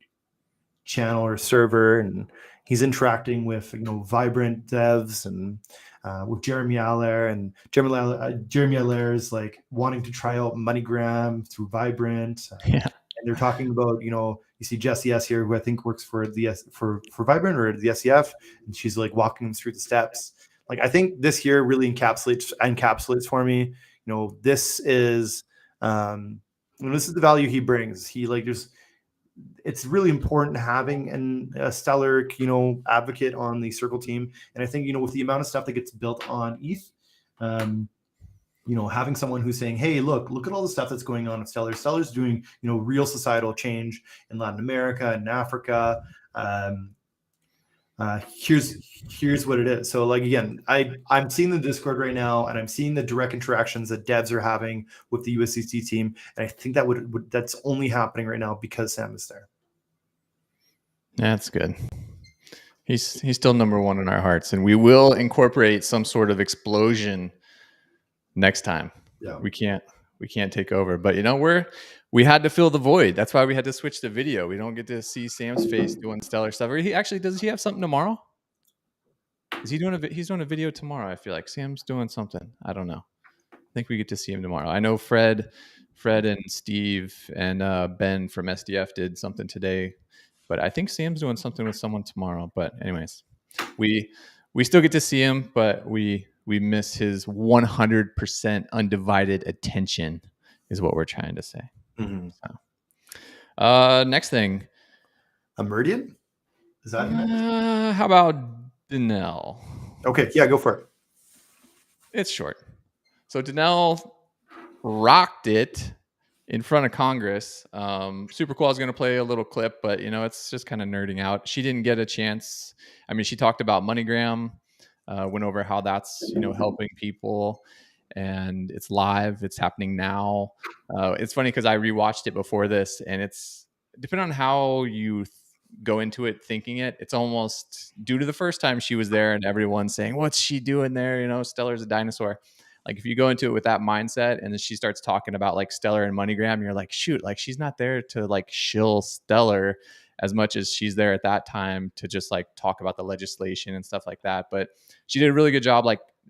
channel or server, and he's interacting with, Vibrant devs and with Jeremy Allaire, and Jeremy Allaire is wanting to try out MoneyGram through Vibrant. And they're talking about, you see Jessie S here, who I think works for for Vibrant or the SDF, and she's walking them through the steps. I think this year really encapsulates for me, this is this is the value he brings. It's really important having a Stellar, advocate on the Circle team. And I think, with the amount of stuff that gets built on ETH, having someone who's saying, hey, look at all the stuff that's going on at Stellar. Stellar's doing, real societal change in Latin America and Africa. Here's what it is. So again, I'm seeing the Discord right now, and I'm seeing the direct interactions that devs are having with the USDC team. And I think that's only happening right now because Sam is there. That's good. He's still number one in our hearts, and we will incorporate some sort of explosion next time. Yeah. We can't take over, but we had to fill the void. That's why we had to switch the video. We don't get to see Sam's face doing Stellar stuff. Does he have something tomorrow? He's doing a video tomorrow. I feel like Sam's doing something. I don't know. I think we get to see him tomorrow. I know Fred and Steve and Ben from SDF did something today, but I think Sam's doing something with someone tomorrow. But anyways, we still get to see him, but we miss his 100% undivided attention is what we're trying to say. Mm-hmm. So, next thing. A Meridian? Is that how about Denelle? Okay, yeah, go for it. It's short. So Denelle rocked it in front of Congress. Super cool. I was going to play a little clip, but it's just kind of nerding out. She didn't get a chance. I mean, she talked about MoneyGram, went over how that's helping people, and it's live. It's happening now. It's funny because I rewatched it before this, and it's depending on how you go into it thinking it's almost due to the first time she was there and everyone's saying, what's she doing there? Stellar's a dinosaur. If you go into it with that mindset and then she starts talking about Stellar and MoneyGram, you're like, shoot, she's not there to shill Stellar as much as she's there at that time to just talk about the legislation and stuff like that. But she did a really good job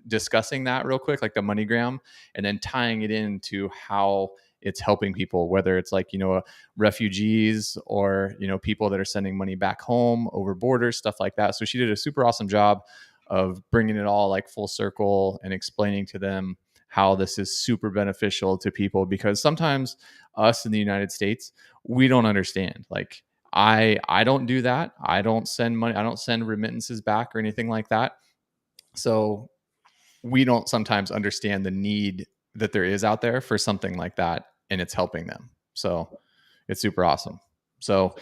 discussing that real quick, the MoneyGram, and then tying it into how it's helping people, whether it's refugees or people that are sending money back home over borders, stuff like that. So she did a super awesome job of bringing it all full circle and explaining to them how this is super beneficial to people, because sometimes us in the United States, we don't understand. Like I don't do that. I don't send money. I don't send remittances back or anything like that. So we don't sometimes understand the need that there is out there for something like that, and it's helping them. So it's super awesome. So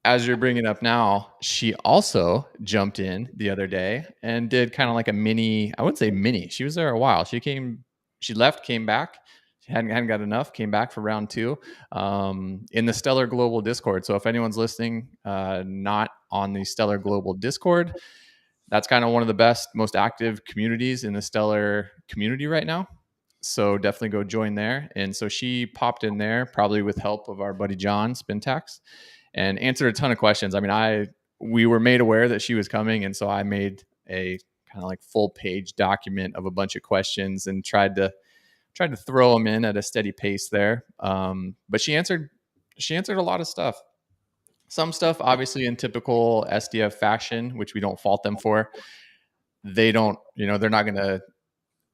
as you're bringing up now, she also jumped in the other day and did kind of like a mini, I wouldn't say mini. She was there a while. She left, came back. She hadn't got enough, came back for round two in the Stellar Global Discord. So if anyone's listening, not on the Stellar Global Discord, that's kind of one of the best, most active communities in the Stellar community right now. So definitely go join there. And so she popped in there, probably with help of our buddy John Spintax, and answered a ton of questions. I mean, we were made aware that she was coming, and so I made a kind of like full page document of a bunch of questions and tried to throw them in at a steady pace there. But she answered a lot of stuff. Some stuff, obviously, in typical SDF fashion, which we don't fault them for. They don't, they're not going to.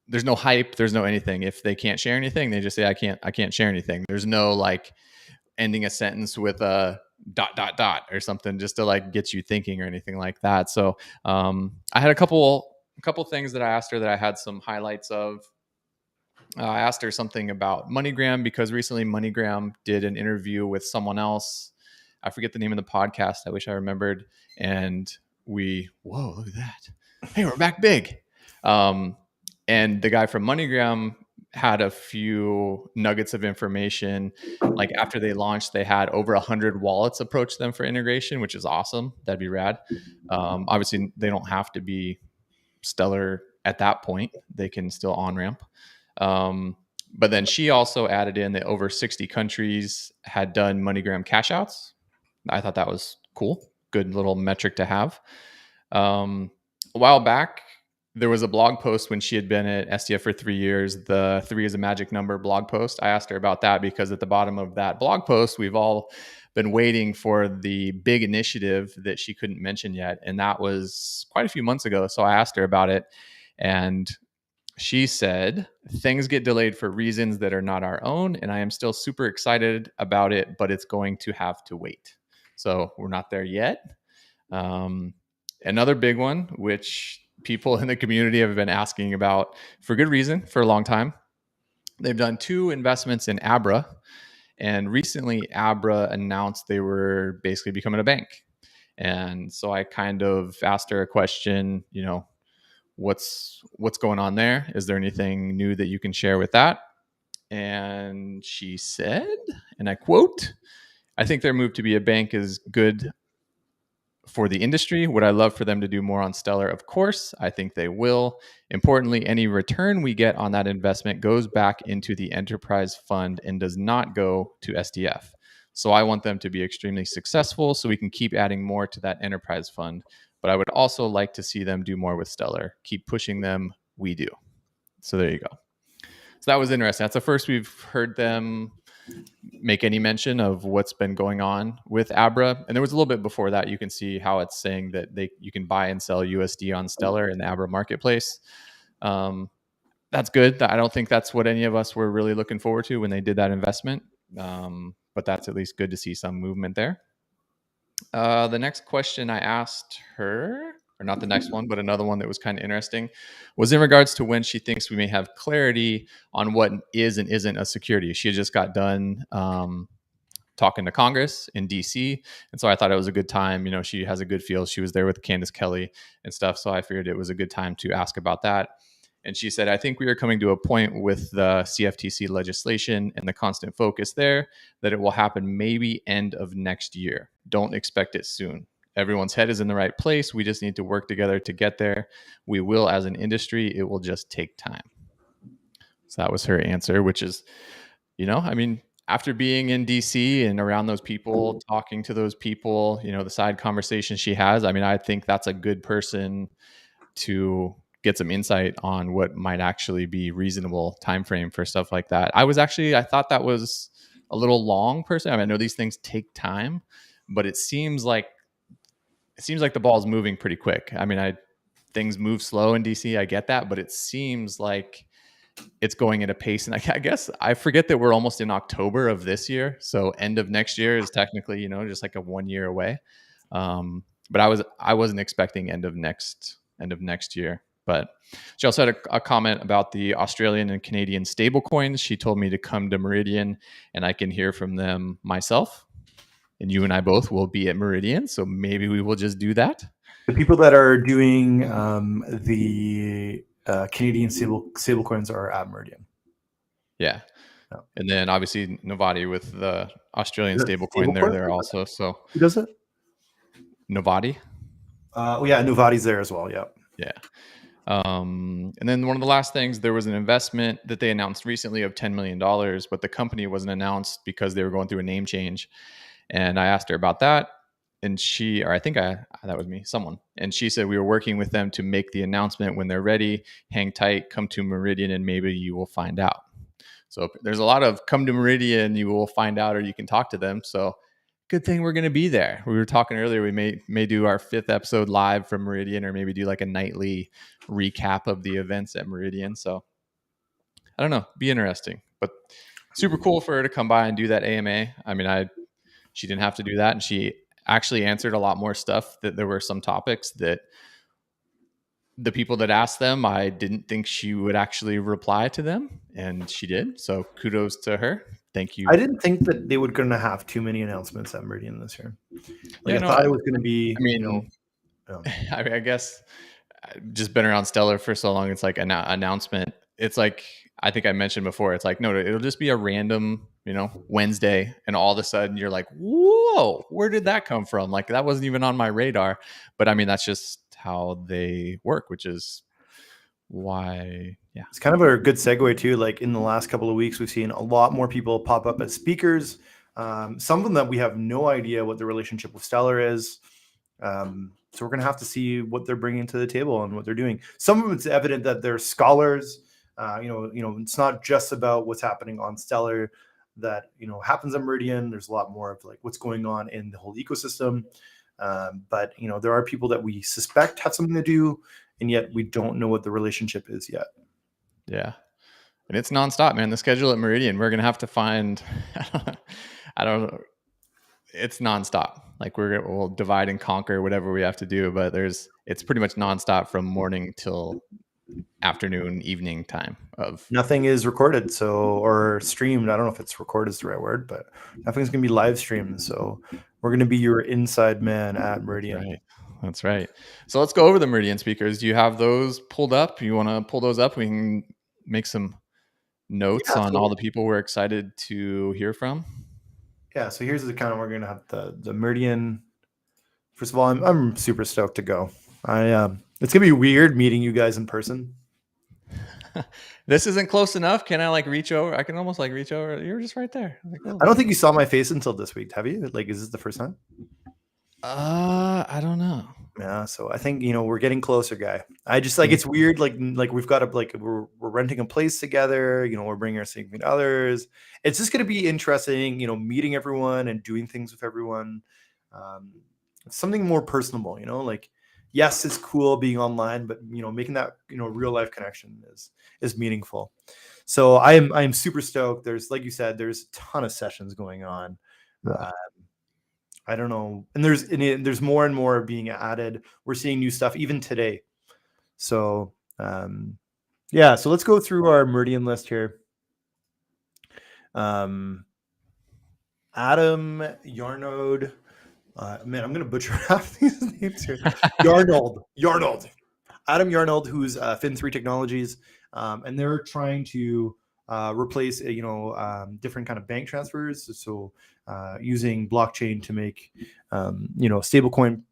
There's no hype. There's no anything. If they can't share anything, they just say, I can't share anything. There's no like ending a sentence with a ... or something just to like get you thinking or anything like that. So I had a couple things that I asked her that I had some highlights of. I asked her something about MoneyGram, because recently MoneyGram did an interview with someone else. I forget the name of the podcast. I wish I remembered. And whoa, look at that. Hey, we're back big. And the guy from MoneyGram had a few nuggets of information. Like after they launched, they had over 100 wallets approach them for integration, which is awesome. That'd be rad. Obviously, they don't have to be Stellar at that point. They can still on-ramp. But then she also added in that over 60 countries had done MoneyGram cash outs. I thought that was cool. Good little metric to have. A while back, there was a blog post when she had been at SDF for 3 years, the 3 is a magic number blog post. I asked her about that because at the bottom of that blog post, we've all been waiting for the big initiative that she couldn't mention yet. And that was quite a few months ago. So I asked her about it, and she said, things get delayed for reasons that are not our own. And I am still super excited about it, but it's going to have to wait. So we're not there yet. Another big one, which people in the community have been asking about for good reason for a long time. They've done 2 investments in Abra, and recently Abra announced they were basically becoming a bank. And so I kind of asked her a question, what's going on there? Is there anything new that you can share with that? And she said, and I quote, I think their move to be a bank is good for the industry. Would I love for them to do more on Stellar? Of course, I think they will. Importantly, any return we get on that investment goes back into the enterprise fund and does not go to SDF. So I want them to be extremely successful so we can keep adding more to that enterprise fund. But I would also like to see them do more with Stellar. Keep pushing them. We do. So there you go. So that was interesting. That's the first we've heard them make any mention of what's been going on with Abra. And there was a little bit before that. You can see how it's saying that you can buy and sell USD on Stellar in the Abra marketplace. That's good. I don't think that's what any of us were really looking forward to when they did that investment. But that's at least good to see some movement there. The next question I asked her, or not the next one, but another one that was kind of interesting, was in regards to when she thinks we may have clarity on what is and isn't a security. She had just got done talking to Congress in DC. And so I thought it was a good time. She has a good feel. She was there with Candace Kelly and stuff. So I figured it was a good time to ask about that. And she said, I think we are coming to a point with the CFTC legislation and the constant focus there that it will happen maybe end of next year. Don't expect it soon. Everyone's head is in the right place. We just need to work together to get there. We will as an industry. It will just take time. So that was her answer, which is, after being in DC and around those people, talking to those people, the side conversations she has, I think that's a good person to get some insight on what might actually be reasonable time frame for stuff like that. I thought that was a little long personally. I know these things take time, but it seems like the ball's moving pretty quick. Things move slow in DC. I get that, but it seems like it's going at a pace. And I guess I forget that we're almost in October of this year. So end of next year is technically, just like a 1 year away. But I wasn't expecting end of next year. But she also had a comment about the Australian and Canadian stablecoins. She told me to come to Meridian and I can hear from them myself. And you and I both will be at Meridian. So maybe we will just do that. The people that are doing the Canadian stablecoins are at Meridian. Yeah. No. And then obviously Novati with the Australian stablecoin, they're there also. So who does it? Novati. Yeah, Novati's there as well. Yeah. Yeah. And then one of the last things, there was an investment that they announced recently of $10 million, but the company wasn't announced because they were going through a name change. And I asked her about that. And that was me, someone. And she said, we were working with them to make the announcement when they're ready. Hang tight, come to Meridian, and maybe you will find out. So there's a lot of come to Meridian, you will find out, or you can talk to them. So good thing we're going to be there. We were talking earlier, we may do our 5th episode live from Meridian, or maybe do like a nightly recap of the events at Meridian. So I don't know, be interesting, but super cool for her to come by and do that AMA. I mean, she didn't have to do that. And she actually answered a lot more stuff. That there were some topics that the people that asked them, I didn't think she would actually reply to them, and she did. So kudos to her. Thank you. I didn't think that they were going to have too many announcements at Meridian this year. I thought it was going to be. I guess I've just been around Stellar for so long. It's like an announcement. It's like, I think I mentioned before, it's like, no, it'll just be a random, Wednesday, and all of a sudden you're like, whoa, where did that come from? Like, that wasn't even on my radar. But I mean, that's just how they work, which is why, yeah. It's kind of a good segue too. Like in the last couple of weeks, we've seen a lot more people pop up as speakers. Some of them that we have no idea what the relationship with Stellar is. So we're going to have to see what they're bringing to the table and what they're doing. Some of them, it's evident that they're scholars. It's not just about what's happening on Stellar that, happens at Meridian. There's a lot more of like what's going on in the whole ecosystem. But there are people that we suspect have something to do, and yet we don't know what the relationship is yet. Yeah. And it's nonstop, man. The schedule at Meridian, we're going to have to find, I don't know. It's nonstop. Like we'll divide and conquer whatever we have to do, but it's pretty much nonstop from morning till afternoon, evening time of. Nothing is recorded, or streamed. I don't know if it's recorded is the right word, but nothing's going to be live streamed. So we're going to be your inside man at Meridian. Right. That's right. So let's go over the Meridian speakers. Do you have those pulled up? You want to pull those up? We can make some notes on all the people we're excited to hear from. Yeah. So here's the kind of, we're going to have the Meridian. First of all, I'm super stoked to go. It's gonna be weird meeting you guys in person. This isn't close enough. Can I reach over? I can almost reach over. You're just right there. I don't think you saw my face until this week. Have you? Is this the first time? I don't know. Yeah. So I think we're getting closer, guy. I just it's weird. Like we've got to we're renting a place together. We're bringing our significant others. It's just gonna be interesting. Meeting everyone and doing things with everyone. Something more personable. Yes, it's cool being online, but making that real life connection is meaningful. So I'm super stoked. There's, like you said, there's a ton of sessions going on. Yeah. I don't know, and there's more and more being added. We're seeing new stuff even today. So yeah, so let's go through our Meridian list here. Adam Yarnode. Man, I'm going to butcher half these names here. Yarnold. Adam Yarnold, who's Fin3 Technologies, and they're trying to replace, different kind of bank transfers. So using blockchain to make, stablecoins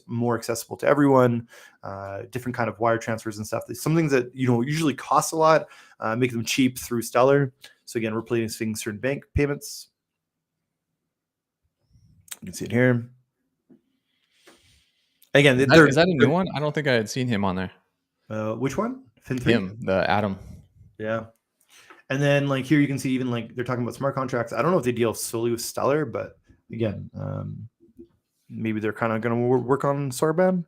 more accessible to everyone, different kind of wire transfers and stuff. Some things that, usually cost a lot, make them cheap through Stellar. So again, replacing certain bank payments. You can see it here. Again, is that a new one? I don't think I had seen him on there. Which one? Fin3? Him, the Adam. Yeah. And then here you can see even they're talking about smart contracts. I don't know if they deal solely with Stellar, but again, maybe they're kind of going to work on Soroban.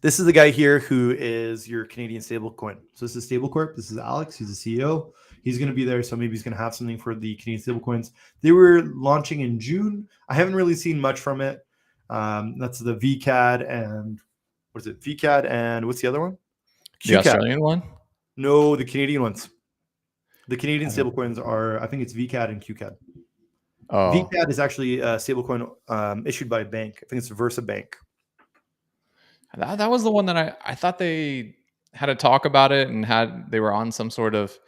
This is the guy here who is your Canadian stablecoin. So this is Stablecorp. This is Alex. He's the CEO. He's going to be there, so maybe he's going to have something for the Canadian stablecoins. They were launching in June. I haven't really seen much from it. That's the VCAD and what is it? VCAD and what's the other one? The Australian one? No, the Canadian ones. The Canadian stablecoins are, I think it's VCAD and QCAD. Oh, VCAD is actually a stablecoin issued by a bank. I think it's Versa Bank. that was the one that I thought they had a talk about it and they were on some sort of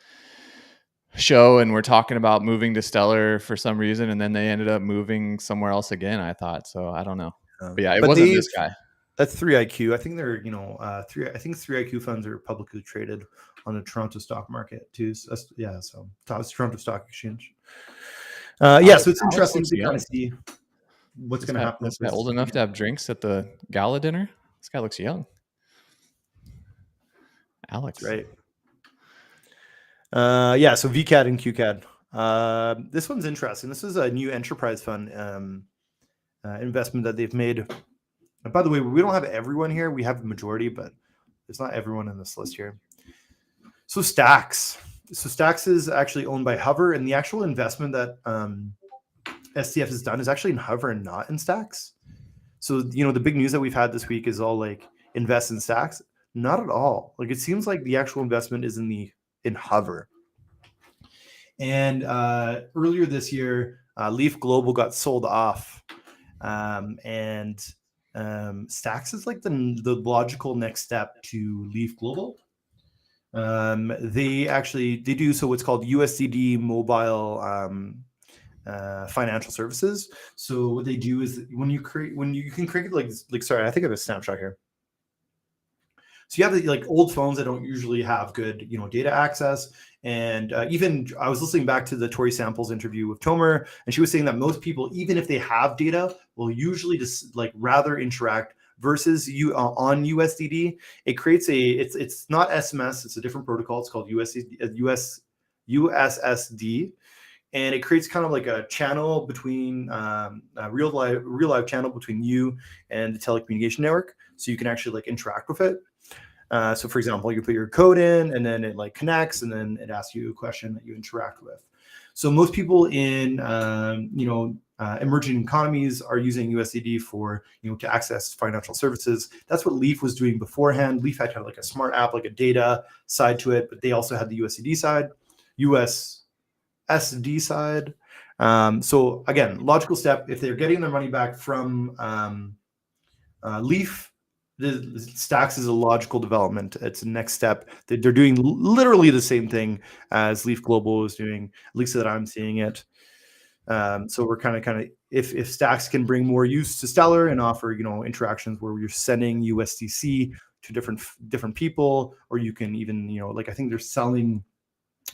show and we're talking about moving to Stellar for some reason, and then they ended up moving somewhere else again, I thought. So I don't know. But yeah, it wasn't this guy. That's 3IQ. I think they're, I think 3IQ funds are publicly traded on the Toronto stock market too. So it's Toronto Stock Exchange. So it's interesting to kind of see what's going to happen. This guy old enough to have drinks at the gala dinner? This guy looks young. Alex. Right. So VCAD and QCAD. This one's interesting. This is a new enterprise fund investment that they've made. And by the way, we don't have everyone here. We have the majority, but there's not everyone in this list here. So Stacks. So Stacks is actually owned by Hover, and the actual investment that SDF has done is actually in Hover and not in Stacks. So, the big news that we've had this week is all like invest in Stacks. Not at all. Like, it seems like the actual investment is in Hover. And earlier this year, Leaf Global got sold off, and Stacks is like the logical next step to Leaf Global. They do so what's called USDD mobile financial services. So what they do is when you can create sorry, I think I have a snapshot here. So you have like old phones that don't usually have good, data access. And even I was listening back to the Tori Samples interview with Tomer, and she was saying that most people, even if they have data, will usually just rather interact versus on USDD. It creates it's not SMS, it's a different protocol. It's called USSD. And it creates kind of like a channel between a real live channel between you and the telecommunication network. So you can actually interact with it. So for example, you put your code in and then it connects and then it asks you a question that you interact with. So most people in, emerging economies are using USDD for, to access financial services. That's what Leaf was doing beforehand. Leaf had kind of a smart app, a data side to it, but they also had the USDD side, USSD side. So again, logical step, if they're getting their money back from Leaf, the Stacks is a logical development. It's a next step. They're doing literally the same thing as Leaf Global is doing, at least that I'm seeing it. So we're kind of if Stacks can bring more use to Stellar and offer interactions where you're sending USDC to different people, or you can even I think they're selling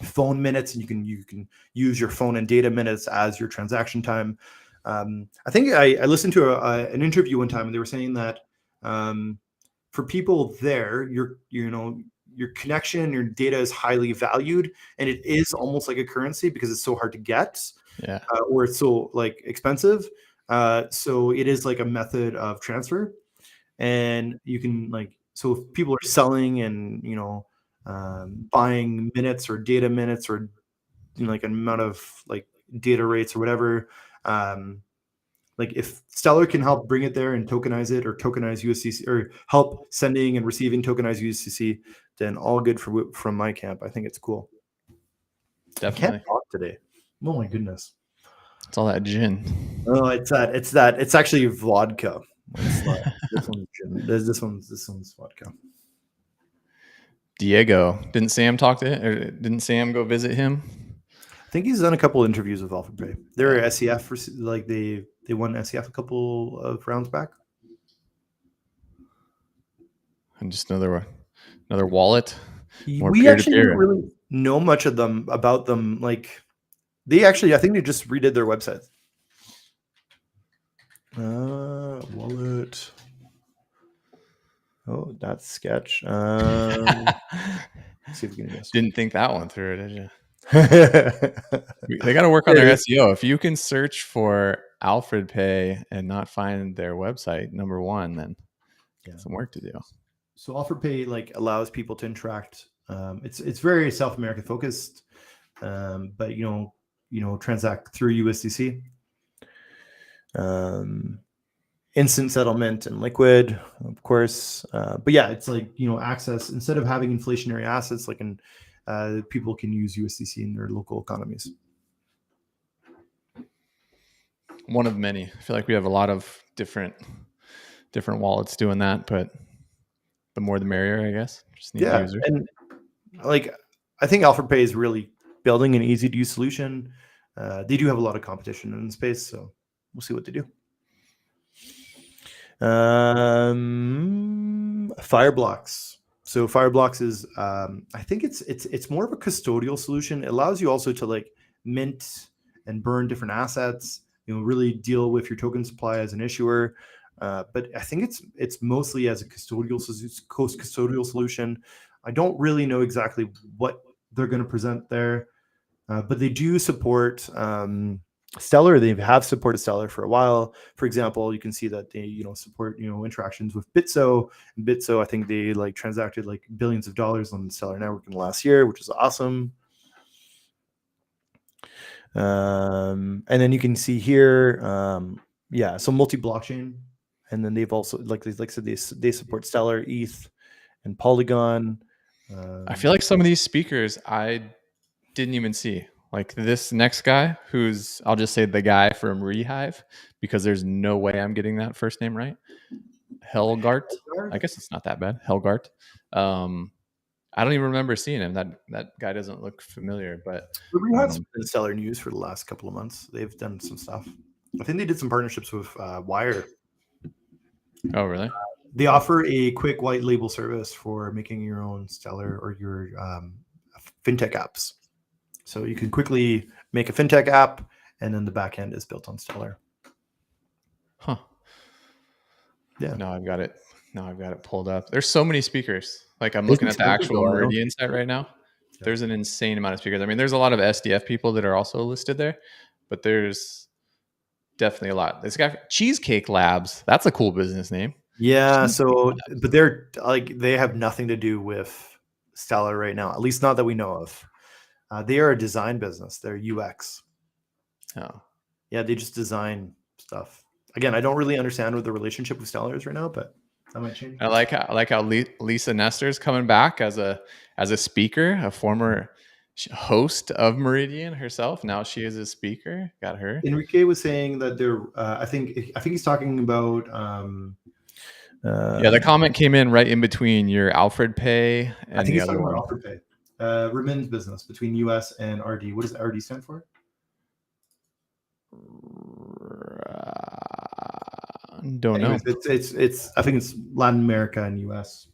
phone minutes, and you can use your phone and data minutes as your transaction time. I think I listened to an interview one time, and they were saying that for people there, your connection, your data is highly valued, and it is almost like a currency because it's so hard to get, or it's so expensive. So it is like a method of transfer, and you can so if people are selling and buying minutes or data minutes or an amount of data rates or whatever. If Stellar can help bring it there and tokenize it or tokenize USDC or help sending and receiving tokenized USDC, then all good from my camp. I think it's cool. Definitely. I can't talk today. Oh my goodness. It's all that gin. Oh, it's that. It's actually vodka. This one's gin. This one's vodka. Diego. Didn't Sam talk to him? Or didn't Sam go visit him? I think he's done a couple interviews with AlphaPay. They're SEF for they won SEF a couple of rounds back. And just another wallet. We actually didn't really know much about them. They actually, I think they just redid their website. Wallet. Oh, that's sketch. Let's see if we can guess. Didn't think that one through, did you? They got to work on their SEO. If you can search for Alfred Pay and not find their website, number one, then some work to do. So OfferPay like allows people to interact. It's very South American focused, but transact through USDC. Instant settlement and liquid, of course. But yeah, it's like access instead of having inflationary assets, like people can use USDC in their local economies. One of many. I feel like we have a lot of different wallets doing that, but the more the merrier, I guess. Just need users. And like I think OfferPay is really building an easy to use solution. They do have a lot of competition in the space, so we'll see what they do. Fireblocks. So Fireblocks is I think it's more of a custodial solution. It allows you also to like mint and burn different assets, really deal with your token supply as an issuer. But I think it's mostly as a custodial solution. I don't really know exactly what they're going to present there, but they do support Stellar. They have supported Stellar for a while. For example, you can see that they support interactions with Bitso. And Bitso, I think they like transacted like billions of dollars on the Stellar network in the last year, which is awesome. And then you can see here, so multi-blockchain. And then they've also like I said, they support Stellar, ETH, and Polygon. I feel like some of these speakers I didn't even see. Like this next guy, who's I'll just say the guy from Rehive, because there's no way I'm getting that first name right. Helgart. I guess it's not that bad. Helgart. I don't even remember seeing him. That guy doesn't look familiar, but Rehive's been Stellar news for the last couple of months. They've done some stuff. I think they did some partnerships with Wire. Oh, really? They offer a quick white label service for making your own Stellar or your fintech apps. So you can quickly make a fintech app, and then the back end is built on Stellar. Huh. Yeah. Now I've got it pulled up. There's so many speakers. Like I'm looking at the actual Meridian site right now. Yeah. There's an insane amount of speakers. I mean, there's a lot of SDF people that are also listed there, but there's definitely a lot. This guy, Cheesecake Labs. That's a cool business name. Yeah. But they're like, they have nothing to do with Stellar right now, at least not that we know of. They are a design business. They're UX. Oh. Yeah, they just design stuff. Again, I don't really understand what the relationship with Stellar is right now, but that might change. I like how Lisa Nestor's coming back as a speaker, a former host of Meridian herself. Now she is a speaker. Got her. Enrique was saying that they're. I think he's talking about. The comment came in right in between your Alfred Pay and I think the he's other talking one. about Alfred Pay. Remittance business between US and RD. What does RD stand for? Don't know. It's I think it's Latin America and US.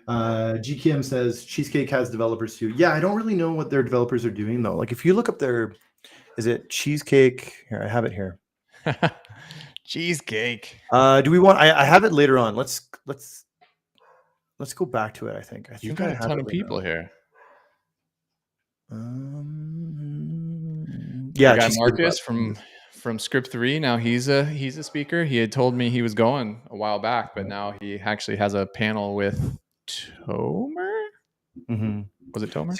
GKM says Cheesecake has developers too. Yeah, I don't really know what their developers are doing though. Like if you look up is it Cheesecake? Here, I have it here. Cheesecake. Do we want? I have it later on. Let's go back to it. I think you've got a ton of people here. Yeah, guy Marcus from Script 3. Now he's a speaker. He had told me he was going a while back, but now he actually has a panel with Tomer. Mm-hmm. Was it Tomer?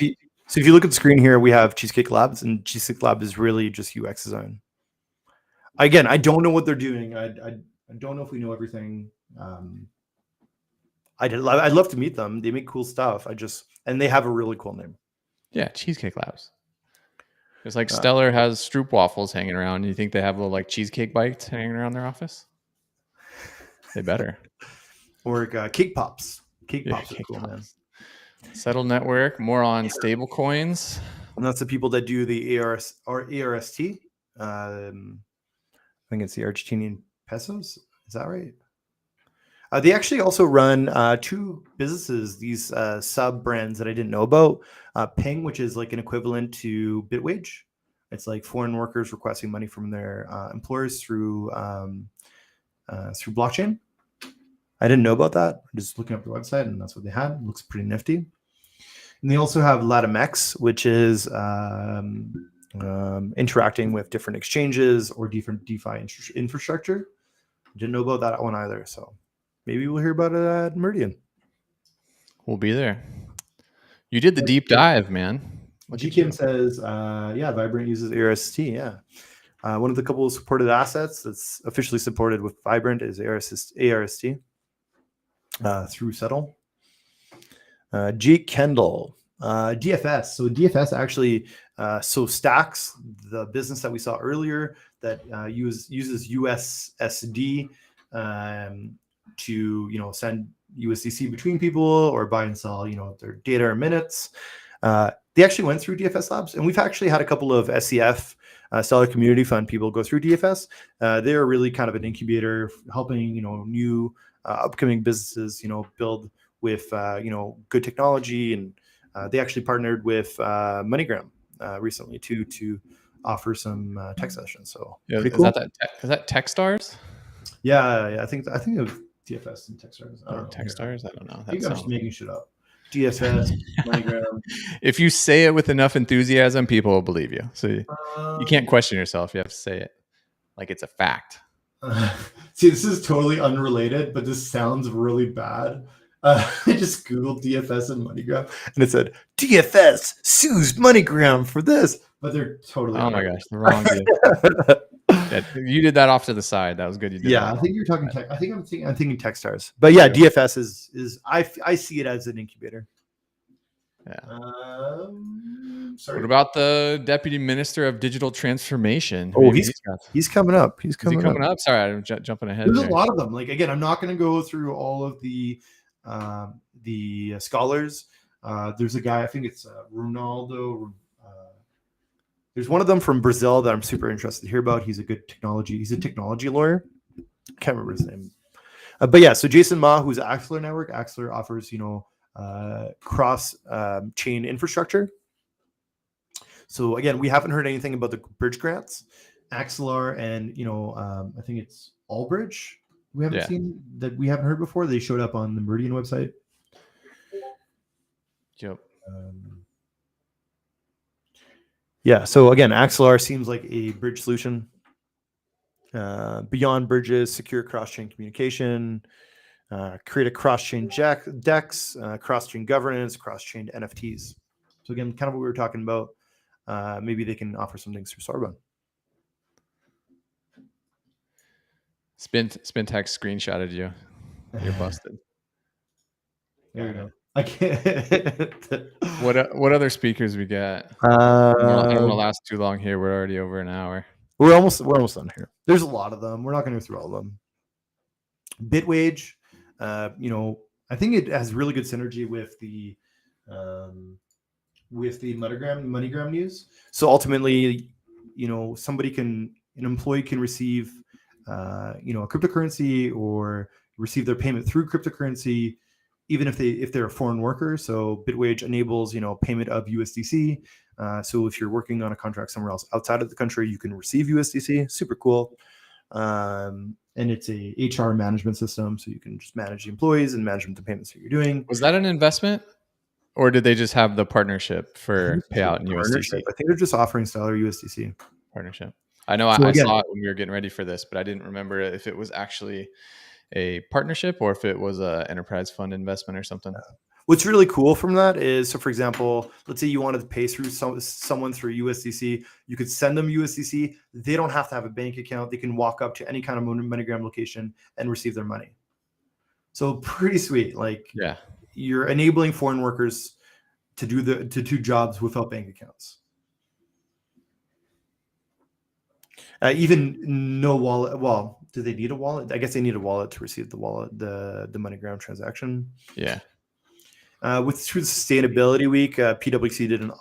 So if you look at the screen here, we have Cheesecake Labs, and Cheesecake Lab is really just UX design. Again, I don't know what they're doing. I don't know if we know everything. I'd love to meet them. They make cool stuff. And they have a really cool name. Yeah, Cheesecake Labs. It's like Stellar has Stroop waffles hanging around. You think they have little like cheesecake bites hanging around their office? They better. Or cake pops. Cake pops are cool, man. Settle Network, more on stable coins. And that's the people that do the ARST. I think it's the Argentinian pesos. Is that right? They actually also run two businesses, these sub brands that I didn't know about. Ping, which is like an equivalent to Bitwage. It's like foreign workers requesting money from their employers through blockchain. I didn't know about that. I'm just looking up their website, and that's what they had. It looks pretty nifty. And they also have Litemint, which is interacting with different exchanges or different DeFi infrastructure. Didn't know about that one either. So maybe we'll hear about it at Meridian. We'll be there. You did the deep dive, man. GKM says, yeah, Vibrant uses ARST. Yeah. One of the couple of supported assets that's officially supported with Vibrant is ARST through Settle. Jake Kendall, DFS. So DFS actually, so Stacks, the business that we saw earlier that uses USSD to send USDC between people or buy and sell their data or minutes. They actually went through DFS Labs, and we've actually had a couple of SCF Stellar Community Fund people go through DFS. They're really kind of an incubator helping new upcoming businesses build with good technology, and they actually partnered with MoneyGram recently to offer some tech sessions. So yeah, cool. Is that Techstars? Yeah, I think it was DFS and Techstars. Techstars? I don't know. I think I'm just making shit up. DFS, MoneyGram. If you say it with enough enthusiasm, people will believe you. So you can't question yourself. You have to say it like it's a fact. See, this is totally unrelated, but this sounds really bad. I just Googled DFS and MoneyGram, and it said DFS sues MoneyGram for this, but they're totally. Oh my gosh, the wrong DFS. Yeah, you did that off to the side. That was good. You did. Yeah, I think you're talking tech. I think I'm thinking Techstars, but yeah, DFS is I see it as an incubator. Yeah. Sorry. What about the Deputy Minister of Digital Transformation? Oh, he's coming up. He's coming up. Sorry, I'm jumping ahead. There's a lot of them. Like again, I'm not going to go through all of the scholars. There's a guy, I think it's Ronaldo. There's one of them from Brazil that I'm super interested to hear about. He's a technology lawyer. Can't remember his name. But yeah, so Jason Ma, who's Axelar Network. Axelar offers, cross chain infrastructure. So again, we haven't heard anything about the bridge grants. Axelar and I think it's Allbridge. We haven't seen that. We haven't heard before. They showed up on the Meridian website. Yep. Yeah. So again, Axelar seems like a bridge solution. Beyond bridges, secure cross-chain communication, create a cross-chain DEX, cross-chain governance, cross-chain NFTs. So again, kind of what we were talking about. Maybe they can offer some things through Soroban. Spintax screenshotted you. You're busted. There we go. I can't. What other speakers we got? I don't want to last too long here. We're already over an hour. We're almost done here. There's a lot of them. We're not going to go through all of them. Bitwage, I think it has really good synergy with the MoneyGram news. So ultimately, an employee can receive, a cryptocurrency or receive their payment through cryptocurrency, even if they're a foreign worker. So Bitwage enables, payment of USDC. So if you're working on a contract somewhere else outside of the country, you can receive USDC. Super cool. And it's a HR management system, so you can just manage the employees and manage the payments that you're doing. Was that an investment, or did they just have the partnership for payout in USDC? I think they're just offering Stellar USDC partnership. I know. I saw it when we were getting ready for this, but I didn't remember if it was actually a partnership or if it was a enterprise fund investment or something. What's really cool from that is, so for example, let's say you wanted to pay through someone through USDC, you could send them USDC. They don't have to have a bank account. They can walk up to any kind of MoneyGram location and receive their money. So pretty sweet. Like, you're enabling foreign workers to do jobs without bank accounts. Even no wallet. Well, do they need a wallet? I guess they need a wallet to receive the MoneyGram transaction. Yeah. Through Sustainability Week, PwC did an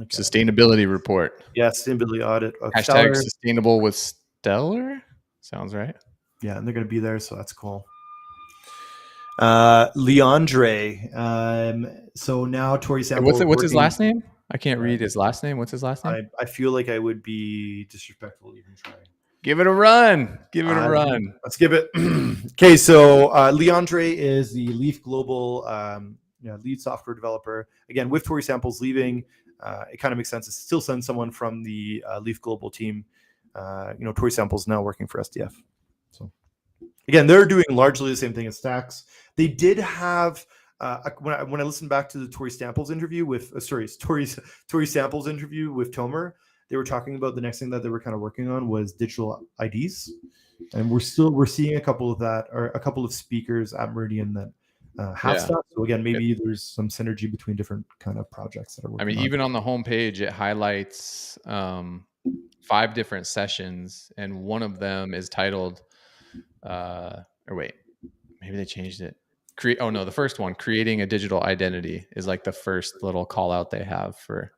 sustainability report. Yeah, sustainability audit. Hashtag Stellar. Sustainable with Stellar. Sounds right. Yeah, and they're going to be there, so that's cool. Leandre. So now Tori Sample. What's his last name? I can't read his last name. What's his last name? I feel like I would be disrespectful even trying. Give it a run. Let's give it. Okay, so Leandre is the Leaf Global lead software developer. Again, with Tori Samples leaving, it kind of makes sense to still send someone from the Leaf Global team. Tori Samples now working for SDF. So again, they're doing largely the same thing as Stacks. They did have when I listened back to the Tori Samples interview with Tori Samples interview with Tomer, they were talking about the next thing that they were kind of working on was digital IDs, and we're seeing a couple of that, or a couple of speakers at Meridian that have stuff. So again, maybe there's some synergy between different kind of projects that are working. I mean, even on the homepage, it highlights 5 different sessions, and one of them is titled, or wait, maybe they changed it. The first one, creating a digital identity, is like the first little call out they have for.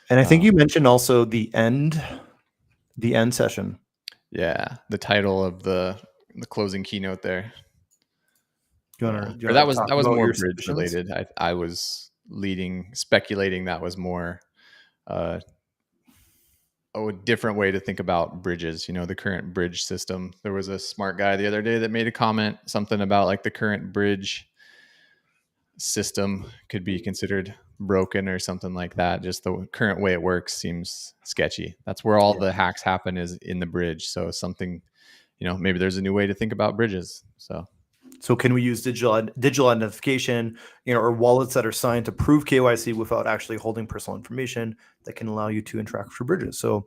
And I think you mentioned also the end session. Yeah, the title of the closing keynote there. That was more bridge related. I was speculating that was more a different way to think about bridges, the current bridge system. There was a smart guy the other day that made a comment, something about like the current bridge system could be considered broken or something like that. Just the current way it works seems sketchy. That's where all the hacks happen, is in the bridge. So something, maybe there's a new way to think about bridges. So can we use digital identification, or wallets that are signed to prove KYC without actually holding personal information that can allow you to interact with bridges? So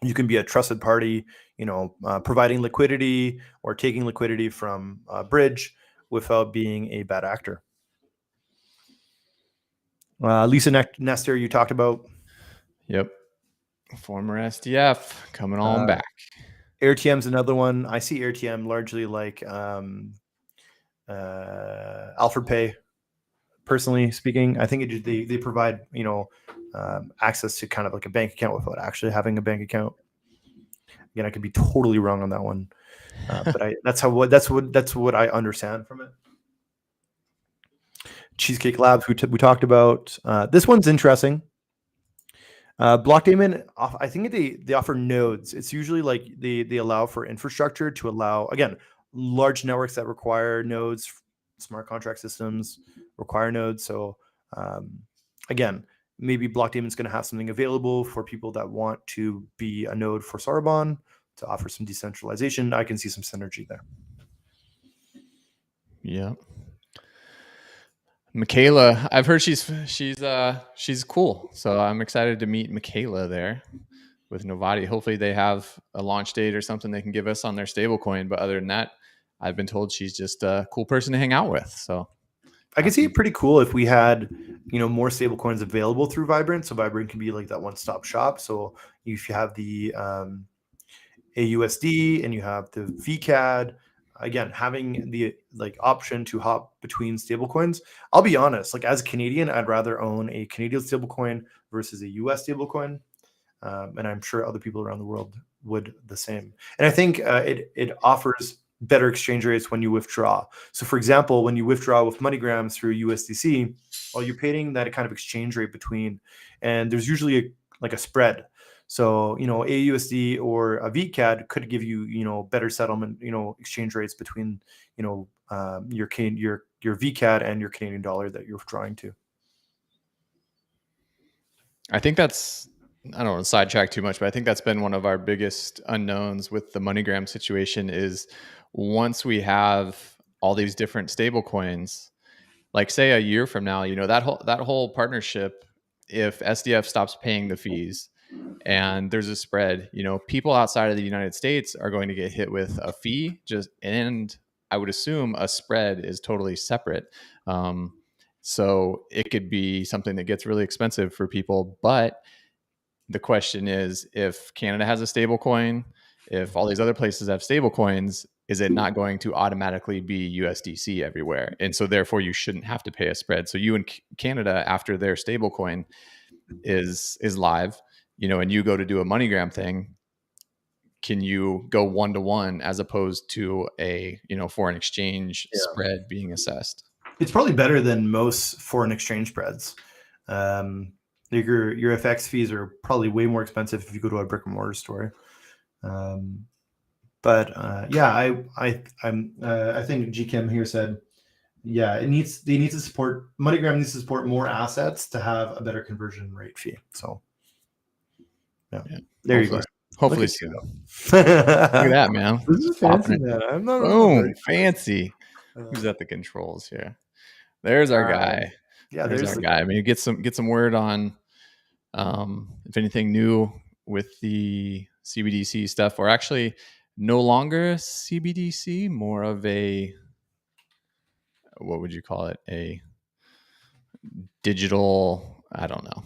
you can be a trusted party, providing liquidity or taking liquidity from a bridge without being a bad actor. Lisa Nestor, you talked about. Yep. Former SDF coming on back. AirTM's another one. I see AirTM largely like Alfred Pay. Personally speaking, I think they provide access to kind of like a bank account without actually having a bank account. Again, I could be totally wrong on that one, but that's what I understand from it. Cheesecake Labs, we talked about. This one's interesting. Blockdaemon, I think they offer nodes. It's usually like they allow for infrastructure to allow, again, large networks that require nodes. Smart contract systems require nodes. So again, maybe Blockdaemon's going to have something available for people that want to be a node for Soroban to offer some decentralization. I can see some synergy there. Yeah. Michaela, I've heard she's cool. So I'm excited to meet Michaela there with Novati. Hopefully they have a launch date or something they can give us on their stablecoin. But other than that, I've been told she's just a cool person to hang out with. So I could see it pretty cool if we had, more stablecoins available through Vibrant. So Vibrant can be like that one-stop shop. So if you have the AUSD and you have the VCAD, again, having the option to hop between stablecoins. I'll be honest, as a Canadian, I'd rather own a Canadian stablecoin versus a US stablecoin. And I'm sure other people around the world would the same. And I think it offers better exchange rates when you withdraw. So for example, when you withdraw with MoneyGram through USDC, well, you're paying that kind of exchange rate between, and there's usually a spread. So, AUSD or a VCAD could give you, better settlement, exchange rates between, your VCAD and your Canadian dollar that you're withdrawing to. I think I don't want to sidetrack too much, but I think that's been one of our biggest unknowns with the MoneyGram situation is once we have all these different stable coins, like say a year from now, that whole partnership, if SDF stops paying the fees and there's a spread, people outside of the United States are going to get hit with a fee and I would assume a spread is totally separate. So it could be something that gets really expensive for people, but the question is, if Canada has a stable coin, if all these other places have stable coins, is it not going to automatically be USDC everywhere? And so therefore you shouldn't have to pay a spread. So you in Canada, after their stable coin is live, and you go to do a MoneyGram thing, can you go 1-to-1 as opposed to a, foreign exchange spread being assessed? It's probably better than most foreign exchange spreads. Your FX fees are probably way more expensive if you go to a brick and mortar store. I think G Kim here said, they need to support, MoneyGram needs to support more assets to have a better conversion rate fee. So there you go. Hopefully soon. Look at that, man. This is fancy, man. I'm not. Boom, fancy. Who's at the controls here? There's our guy. Yeah, there's our guy. I mean, get some word on if anything new with the CBDC stuff, or actually no longer CBDC, more of a, what would you call it? A digital, I don't know,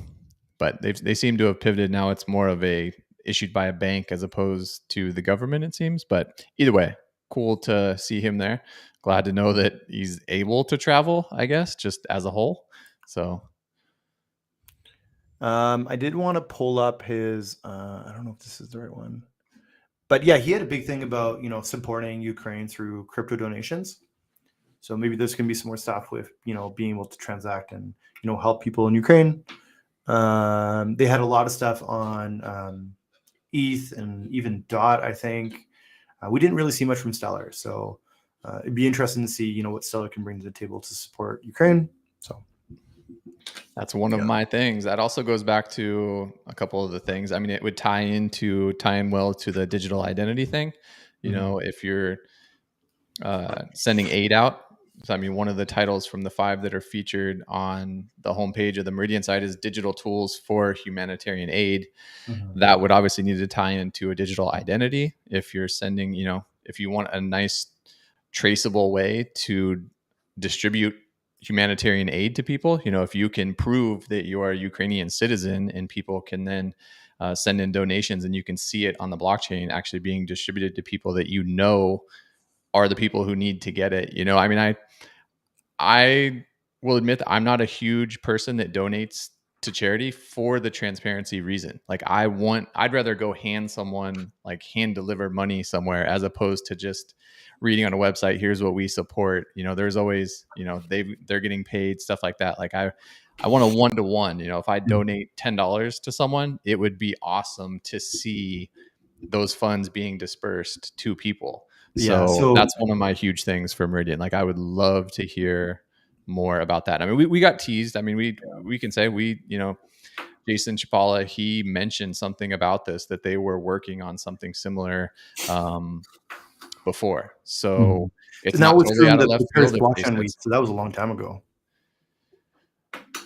but they seem to have pivoted. Now it's more of a issued by a bank as opposed to the government, it seems. But either way, cool to see him there. Glad to know that he's able to travel, I guess, just as a whole. So I did want to pull up his, I don't know if this is the right one, but yeah, he had a big thing about, supporting Ukraine through crypto donations. So maybe there's going to be some more stuff with, being able to transact and, help people in Ukraine. They had a lot of stuff on ETH and even DOT, I think. We didn't really see much from Stellar. So it'd be interesting to see, what Stellar can bring to the table to support Ukraine. So that's one of my things. That also goes back to a couple of the things. I mean, it would tie in well to the digital identity thing. If you're sending aid out. So, I mean, one of the titles from the 5 that are featured on the homepage of the Meridian site is digital tools for humanitarian aid. That would obviously need to tie into a digital identity. If you're sending, if you want a nice traceable way to distribute humanitarian aid to people, if you can prove that you are a Ukrainian citizen and people can then send in donations and you can see it on the blockchain actually being distributed to people that are the people who need to get it. I mean, I will admit that I'm not a huge person that donates to charity for the transparency reason. Like I'd rather go hand deliver money somewhere as opposed to just reading on a website, here's what we support. There's always, they're getting paid, stuff like that. Like I want a 1-to-1, if I donate $10 to someone, it would be awesome to see those funds being dispersed to people. So that's one of my huge things for Meridian. Like I would love to hear more about that. I mean, we got teased. I mean, we can say Jason Chapala, he mentioned something about this, that they were working on something similar before. So it's not totally out of left field. So that was a long time ago.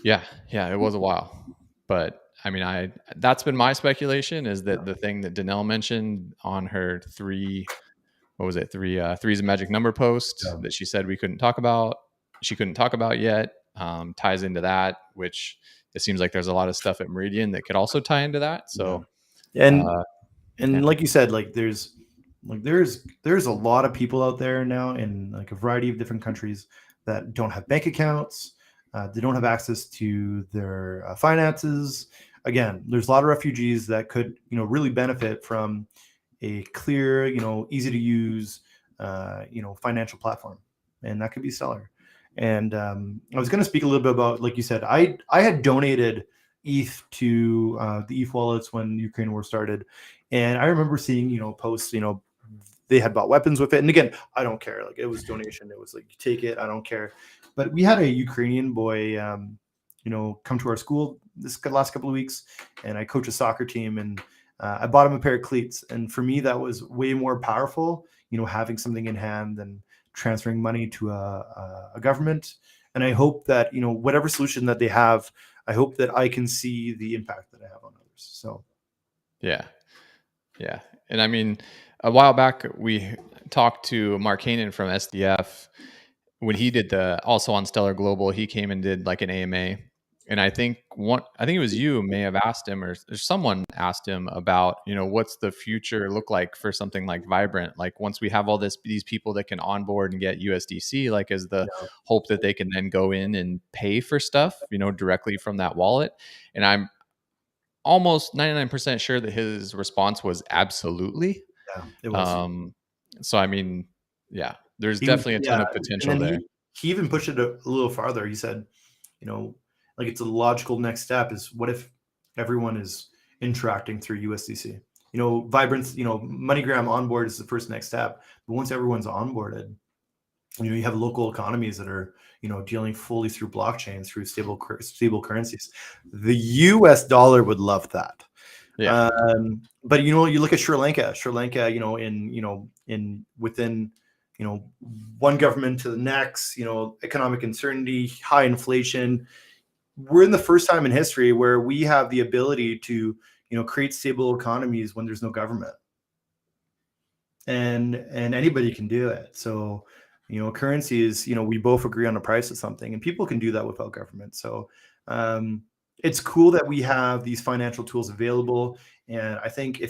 Yeah, it was a while. But I mean, that's been my speculation, is that the thing that Denelle mentioned on her three's a magic number post that she said she couldn't talk about yet, ties into that, which it seems like there's a lot of stuff at Meridian that could also tie into that. So like you said, there's a lot of people out there now in a variety of different countries that don't have bank accounts. They don't have access to their finances. Again, there's a lot of refugees that could, really benefit from a clear, easy to use, financial platform, and that could be Stellar. And I was going to speak a little bit about, like you said, I had donated ETH to the ETH wallets when the Ukraine war started, and I remember seeing, posts, they had bought weapons with it. And again, I don't care. Like, it was donation. It was like, you take it. I don't care. But we had a Ukrainian boy, come to our school this last couple of weeks, and I coach a soccer team, and I bought him a pair of cleats. And for me, that was way more powerful, having something in hand than transferring money to a government. And I hope that, whatever solution that they have, I hope that I can see the impact that I have on others. So, yeah. And I mean, a while back, we talked to Mark Hanan from SDF when he did also on Stellar Global. He came and did like an AMA. And I think it was you may have asked him, or someone asked him about, what's the future look like for something like Vibrant? Like, once we have all these people that can onboard and get USDC, like, is the hope that they can then go in and pay for stuff, directly from that wallet? And I'm almost 99% sure that his response was absolutely. Yeah, it was. So, I mean, yeah, there's definitely a ton of potential there. He even pushed it a little farther. He said, it's a logical next step is, what if everyone is interacting through USDC? Vibrant's, MoneyGram onboard is the first next step. But once everyone's onboarded, you have local economies that are, dealing fully through blockchain, through stable currencies. The US dollar would love that. Yeah. But you look at Sri Lanka, within one government to the next, economic uncertainty, high inflation. We're in the first time in history where we have the ability to create stable economies when there's no government, and anybody can do it. So currency is, we both agree on the price of something, and people can do that without government. So it's cool that we have these financial tools available. And I think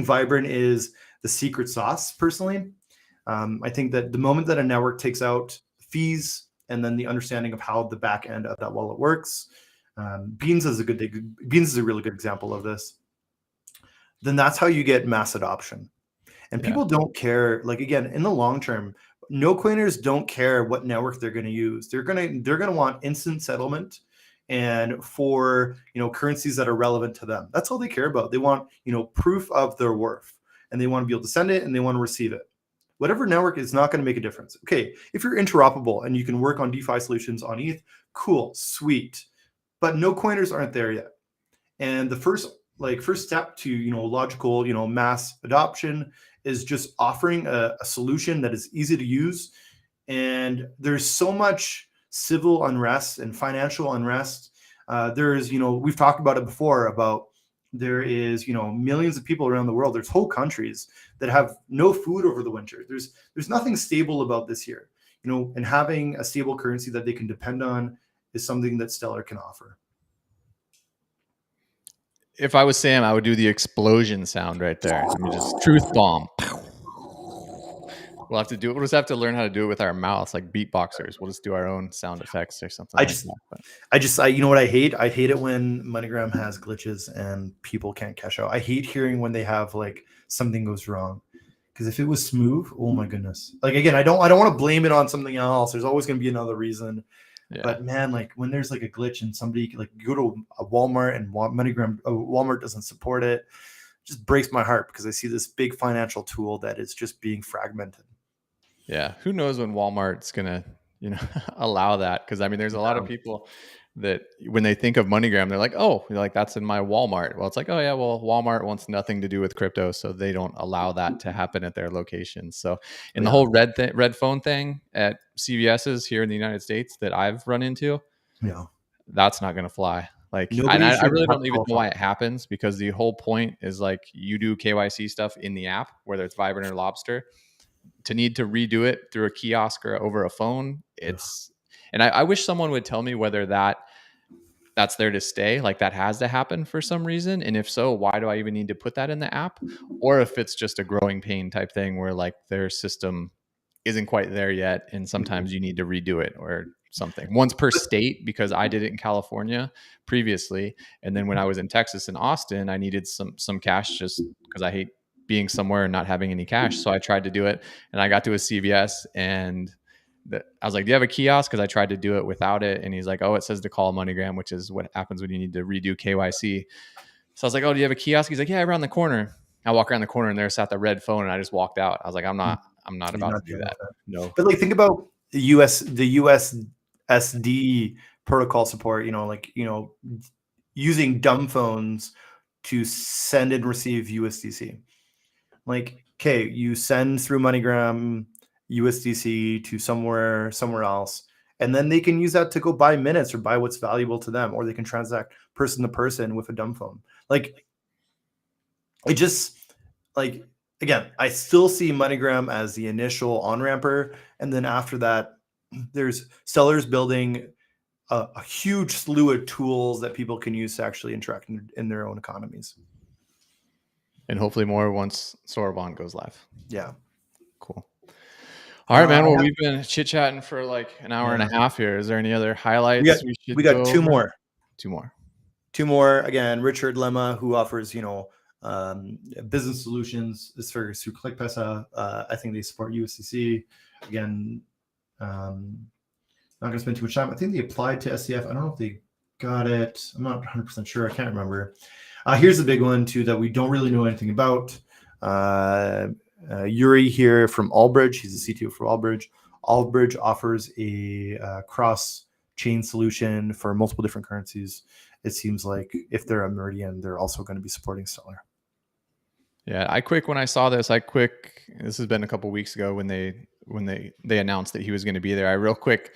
Vibrant is the secret sauce personally. I think that the moment that a network takes out fees and then the understanding of how the back end of that wallet works, Beans is a really good example of this. Then that's how you get mass adoption. And people don't care, like, again, in the long term, no coiners don't care what network they're going to use. They're going to want instant settlement, and for currencies that are relevant to them. That's all they care about. They want proof of their worth, and they want to be able to send it and they want to receive it. Whatever network is not going to make a difference. Okay, if you're interoperable and you can work on DeFi solutions on ETH, cool, sweet. But no coiners aren't there yet. And the first step to logical mass adoption is just offering a solution that is easy to use. And there's so much civil unrest and financial unrest. There's we've talked about it before, about there is millions of people around the world. There's whole countries that have no food over the winter. There's nothing stable about this here, and having a stable currency that they can depend on is something that Stellar can offer. If I was Sam, I would do the explosion sound right there. I mean, just truth bomb. We'll have to do it. We'll just have to learn how to do it with our mouths, like beatboxers. We'll just do our own sound effects or something. I what I hate? I hate it when MoneyGram has glitches and people can't cash out. I hate hearing when they have like something goes wrong. Because if it was smooth, oh my goodness. Like, again, I don't want to blame it on something else. There's always going to be another reason. Yeah. But man, like when there's like a glitch and somebody like go to a Walmart and MoneyGram, Walmart doesn't support it, just breaks my heart, because I see this big financial tool that is just being fragmented. Yeah, who knows when Walmart's gonna allow that? Because I mean, there's a lot of people that when they think of MoneyGram, they're like, oh, that's in my Walmart. Well, it's like, oh yeah, well, Walmart wants nothing to do with crypto, so they don't allow that to happen at their locations. So in the whole red phone thing at CVS's here in the United States that I've run into, that's not going to fly. Like, and I really don't even know why it happens, because the whole point is like you do KYC stuff in the app, whether it's Vibrant or Lobster, to need to redo it through a kiosk or over a phone. And I wish someone would tell me whether that's there to stay, like that has to happen for some reason. And if so, why do I even need to put that in the app? Or if it's just a growing pain type thing where like their system isn't quite there yet, and sometimes you need to redo it or something once per state, because I did it in California previously. And then when I was in Texas and Austin, I needed some cash just because I hate being somewhere and not having any cash. So I tried to do it, and I got to a CVS and I was like, do you have a kiosk? Because I tried to do it without it. And he's like, oh, it says to call MoneyGram, which is what happens when you need to redo KYC. So I was like, oh, do you have a kiosk? He's like, yeah, around the corner. I walk around the corner and there sat the red phone, and I just walked out. I was like, I'm not about to do that. No. But like, think about the USSD protocol support, using dumb phones to send and receive USDC. Like, okay, you send through MoneyGram USDC to somewhere else, and then they can use that to go buy minutes or buy what's valuable to them, or they can transact person to person with a dumb phone. Like, it just, like, again, I still see MoneyGram as the initial on-ramper, and then after that, there's sellers building a huge slew of tools that people can use to actually interact in their own economies. And hopefully more once Soroban goes live. Yeah. Cool. All right, man. Well, we've been chit-chatting for like an hour and a half here. Is there any other highlights we got two more. Two more. Again, Richard Lemma, who offers, business solutions. This through ClickPesa. I think they support USDC. Again, not going to spend too much time. I think they applied to SDF. I don't know if they got it. I'm not 100% sure. I can't remember. Here's the big one, too, that we don't really know anything about. Yuri here from Allbridge. He's the CTO for Allbridge. Allbridge offers a cross-chain solution for multiple different currencies. it seems like if they're a Meridian, they're also going to be supporting Stellar. Yeah, when I saw this, this has been a couple weeks ago when they announced that he was going to be there. I real quick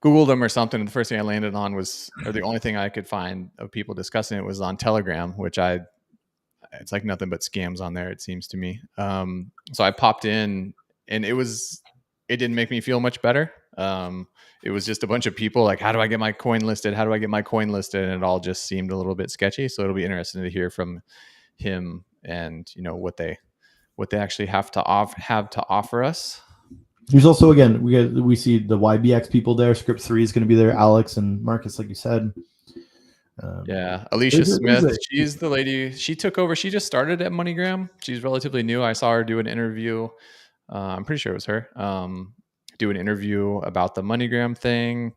Googled him or something, and the first thing I landed on was, or the only thing I could find of people discussing it was on Telegram, which it's like nothing but scams on there, it seems to me. So I popped in, and it didn't make me feel much better. It was just a bunch of people like, how do I get my coin listed? How do I get my coin listed? And it all just seemed a little bit sketchy. So it'll be interesting to hear from him and, you know, what they actually have to offer us. There's also, again, we see the YBX people there. Script 3 is going to be there. Alex and Marcus, like you said. Yeah, Alicia Smith. She's the lady. She took over. She just started at MoneyGram. She's relatively new. I saw her do an interview. I'm pretty sure it was her. Do an interview about the MoneyGram thing.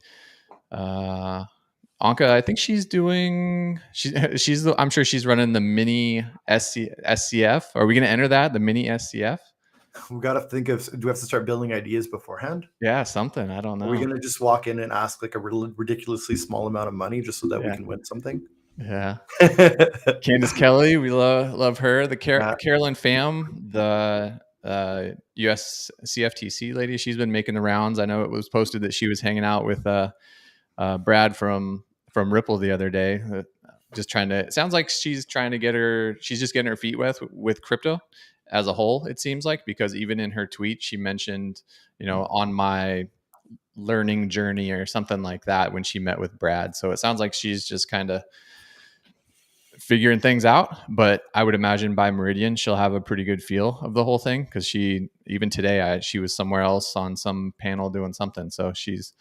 Anka, I think she's doing. I'm sure she's running the mini SCF. Are we going to enter that, the mini SCF? We got to think of. Do we have to start building ideas beforehand? Yeah, something. I don't know. Are we going to just walk in and ask like a ridiculously small amount of money just so that we can win something? Yeah. Candace Kelly, we love her. The Carolyn Pham, the US CFTC lady, she's been making the rounds. I know it was posted that she was hanging out with Brad from Ripple the other day. It sounds like she's just getting her feet wet with crypto as a whole, it seems like, because even in her tweet, she mentioned, you know, on my learning journey or something like that when she met with Brad. So it sounds like she's just kind of figuring things out, but I would imagine by Meridian, she'll have a pretty good feel of the whole thing. Cause even today, she was somewhere else on some panel doing something. So she's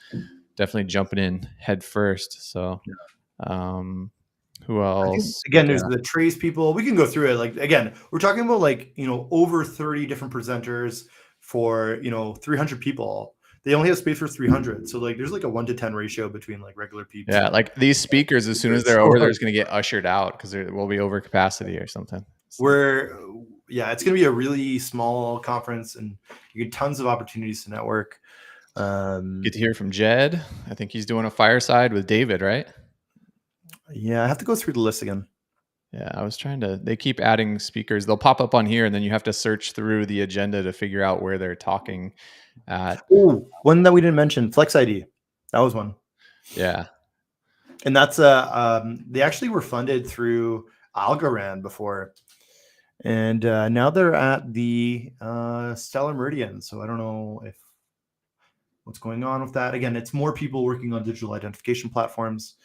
definitely jumping in head first. So, who else? Again, there's the Trace people. We can go through it. Like, again, we're talking about like, you know, over 30 different presenters for, you know, 300 people. They only have space for 300. So like, there's like a 1-to-10 ratio between like regular people. Yeah. Like these speakers, as soon as they're over, they're just going to get ushered out because there will be over capacity or something. It's going to be a really small conference and you get tons of opportunities to network. Get to hear from Jed. I think he's doing a fireside with David, right? Yeah, I have to go through the list again. Yeah, they keep adding speakers. They'll pop up on here and then you have to search through the agenda to figure out where they're talking at. Oh, one that we didn't mention, Flex ID. That was one. Yeah. And that's they actually were funded through Algorand before. And now they're at the Stellar Meridian. So I don't know what's going on with that. Again, it's more people working on digital identification platforms.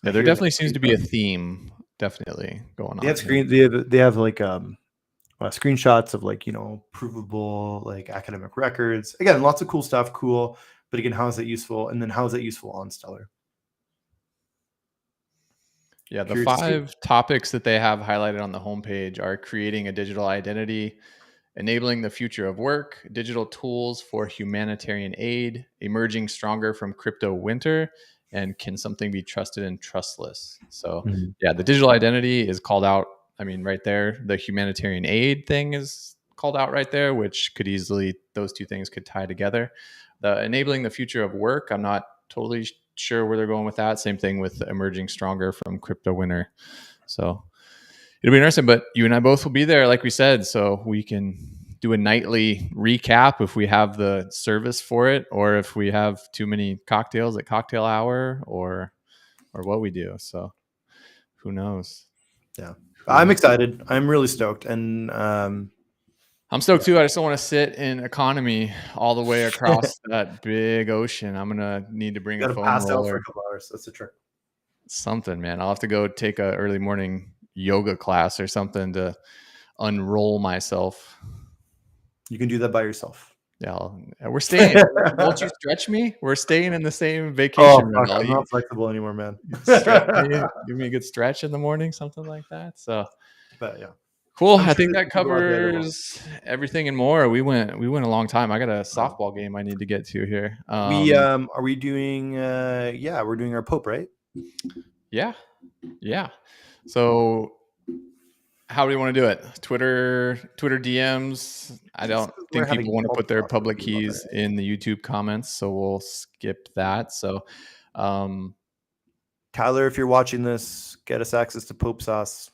Yeah, there definitely seems to be a theme definitely going on. They have like screenshots of like, you know, provable like academic records. Again, lots of cool stuff. Cool. But again, how is that useful? And then how is that useful on Stellar? Yeah, the 5 topics that they have highlighted on the homepage are creating a digital identity, enabling the future of work, digital tools for humanitarian aid, emerging stronger from crypto winter, and can something be trusted and trustless? So yeah, the digital identity is called out. I mean, right there, the humanitarian aid thing is called out right there, which could easily, those two things could tie together. The enabling the future of work, I'm not totally sure where they're going with that. Same thing with emerging stronger from crypto winter. So it'll be interesting, but you and I both will be there, like we said, so we can do a nightly recap if we have the service for it, or if we have too many cocktails at cocktail hour, or what we do. So who knows? Yeah, I'm excited. I'm really stoked, and I'm stoked too. I just don't want to sit in economy all the way across that big ocean. I'm gonna need to bring a foam pass roller. Out for a couple hours. That's the trick. Something, man. I'll have to go take a early morning yoga class or something to unroll myself. You can do that by yourself. Yeah, we're staying. Won't you stretch me? We're staying in the same vacation rental. I'm not flexible anymore, man. Give me a good stretch in the morning, something like that. So, but yeah, cool. I think that covers everything and more. We went a long time. I got a softball game I need to get to here. Are we doing? We're doing our Pope, right? Yeah. So, how do you want to do it? Twitter DMs. I don't think people want to put their public keys in the YouTube comments, so we'll skip that. So, Tyler, if you're watching this, get us access to Pope sauce.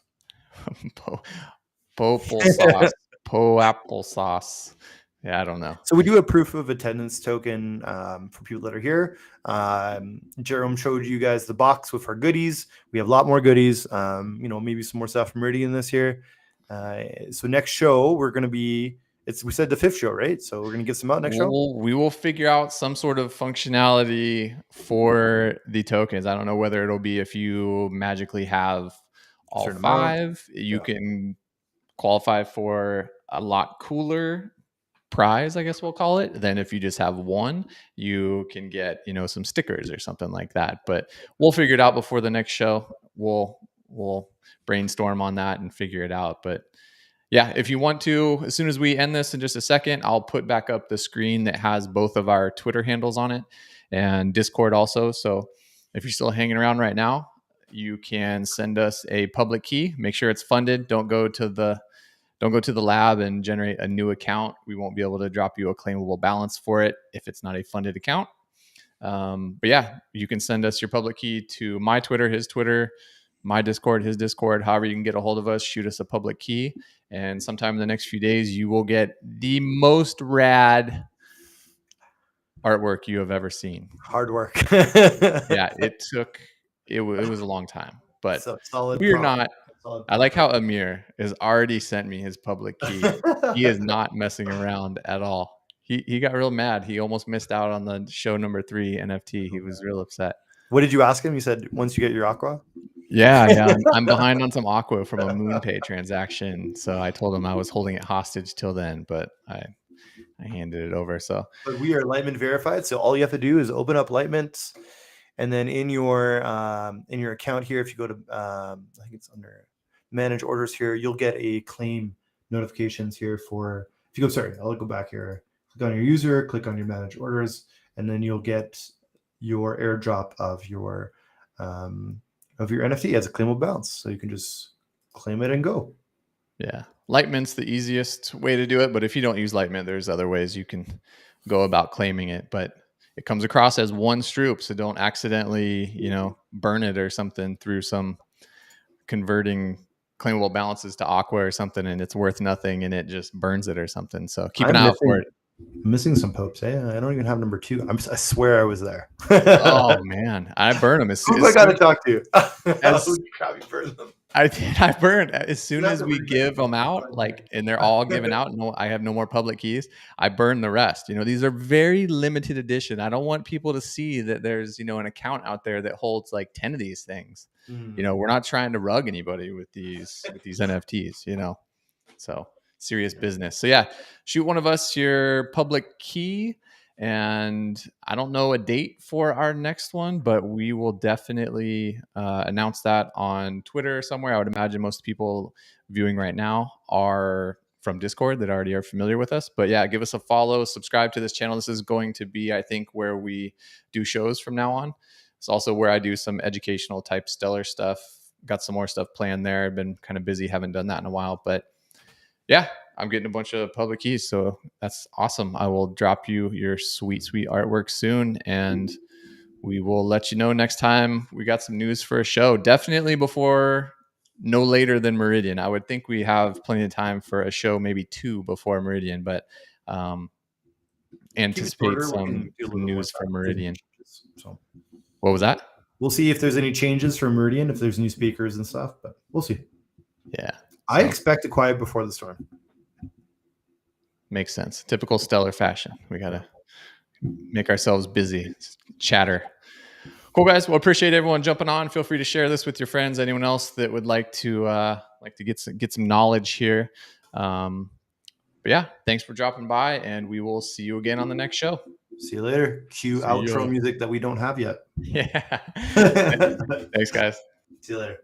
Popple sauce. Apple sauce. Yeah, I don't know. So we do a proof of attendance token for people that are here. Jayrome showed you guys the box with our goodies. We have a lot more goodies. Maybe some more stuff from Meridian this year. So next show we're going to be. We said the 5th show, right? So we're going to get some out next show. We will figure out some sort of functionality for the tokens. I don't know whether it'll be if you magically have all 5, you can qualify for a lot cooler prize, I guess we'll call it. Then if you just have 1, you can get, some stickers or something like that. But we'll figure it out before the next show. We'll brainstorm on that and figure it out. But yeah, if you want to, as soon as we end this in just a second, I'll put back up the screen that has both of our Twitter handles on it and Discord also. So if you're still hanging around right now, you can send us a public key. Make sure it's funded. Don't go to the lab and generate a new account. We won't be able to drop you a claimable balance for it if it's not a funded account. But yeah, you can send us your public key to my Twitter, his Twitter, my Discord, his Discord. However you can get a hold of us, shoot us a public key. And sometime in the next few days, you will get the most rad artwork you have ever seen. Hard work. Yeah, it was a long time. But we're not. I like how Amir has already sent me his public key. He is not messing around at all. He got real mad. He almost missed out on the show number 3 NFT. He was real upset. What did you ask him? You said once you get your aqua? Yeah. I'm behind on some aqua from a MoonPay transaction. So I told him I was holding it hostage till then, but I handed it over. So but we are Litemint verified. So all you have to do is open up Litemint, and then in your account here, if you go to I think it's under manage orders here, you'll get a claim notifications here for if you go I'll go back here, click on your user, click on your manage orders, and then you'll get your airdrop of your NFT as a claimable balance. So you can just claim it and go. Yeah. Litemint's the easiest way to do it, but if you don't use Litemint, there's other ways you can go about claiming it, but it comes across as one Stroop, so don't accidentally, burn it or something through some converting claimable balances to aqua or something, and it's worth nothing and it just burns it or something. So keep an eye out for it. I'm missing some popes. I don't even have number 2. I swear I was there. Oh man, I burn them as soon as I got to talk to you. Burn them. I burned as soon as we give them out, and they're all given out. No, I have no more public keys. I burn the rest. These are very limited edition. I don't want people to see that there's, an account out there that holds 10 of these things. We're not trying to rug anybody with these NFTs, so serious business. So yeah, shoot one of us your public key. And I don't know a date for our next one, but we will definitely announce that on Twitter somewhere. I would imagine most people viewing right now are from Discord that already are familiar with us. But yeah, give us a follow, subscribe to this channel. This is going to be, I think, where we do shows from now on. It's also where I do some educational type stellar stuff. Got some more stuff planned there. I've been kind of busy, haven't done that in a while, but yeah, I'm getting a bunch of public keys, so that's awesome. I will drop you your sweet artwork soon, and we will let you know next time we got some news for a show. Definitely before, no later than Meridian. I would think we have plenty of time for a show, maybe 2 before Meridian, but anticipate some news for Meridian. So, what was that? We'll see if there's any changes for Meridian, if there's new speakers and stuff, but we'll see. Yeah. I expect a quiet before the storm. Makes sense. Typical stellar fashion. We got to make ourselves busy. Chatter. Cool, guys. Well, appreciate everyone jumping on. Feel free to share this with your friends. Anyone else that would like to get some knowledge here. But yeah, thanks for dropping by, and we will see you again on the next show. See you later. Cue outro music that we don't have yet. Yeah. Thanks, guys. See you later.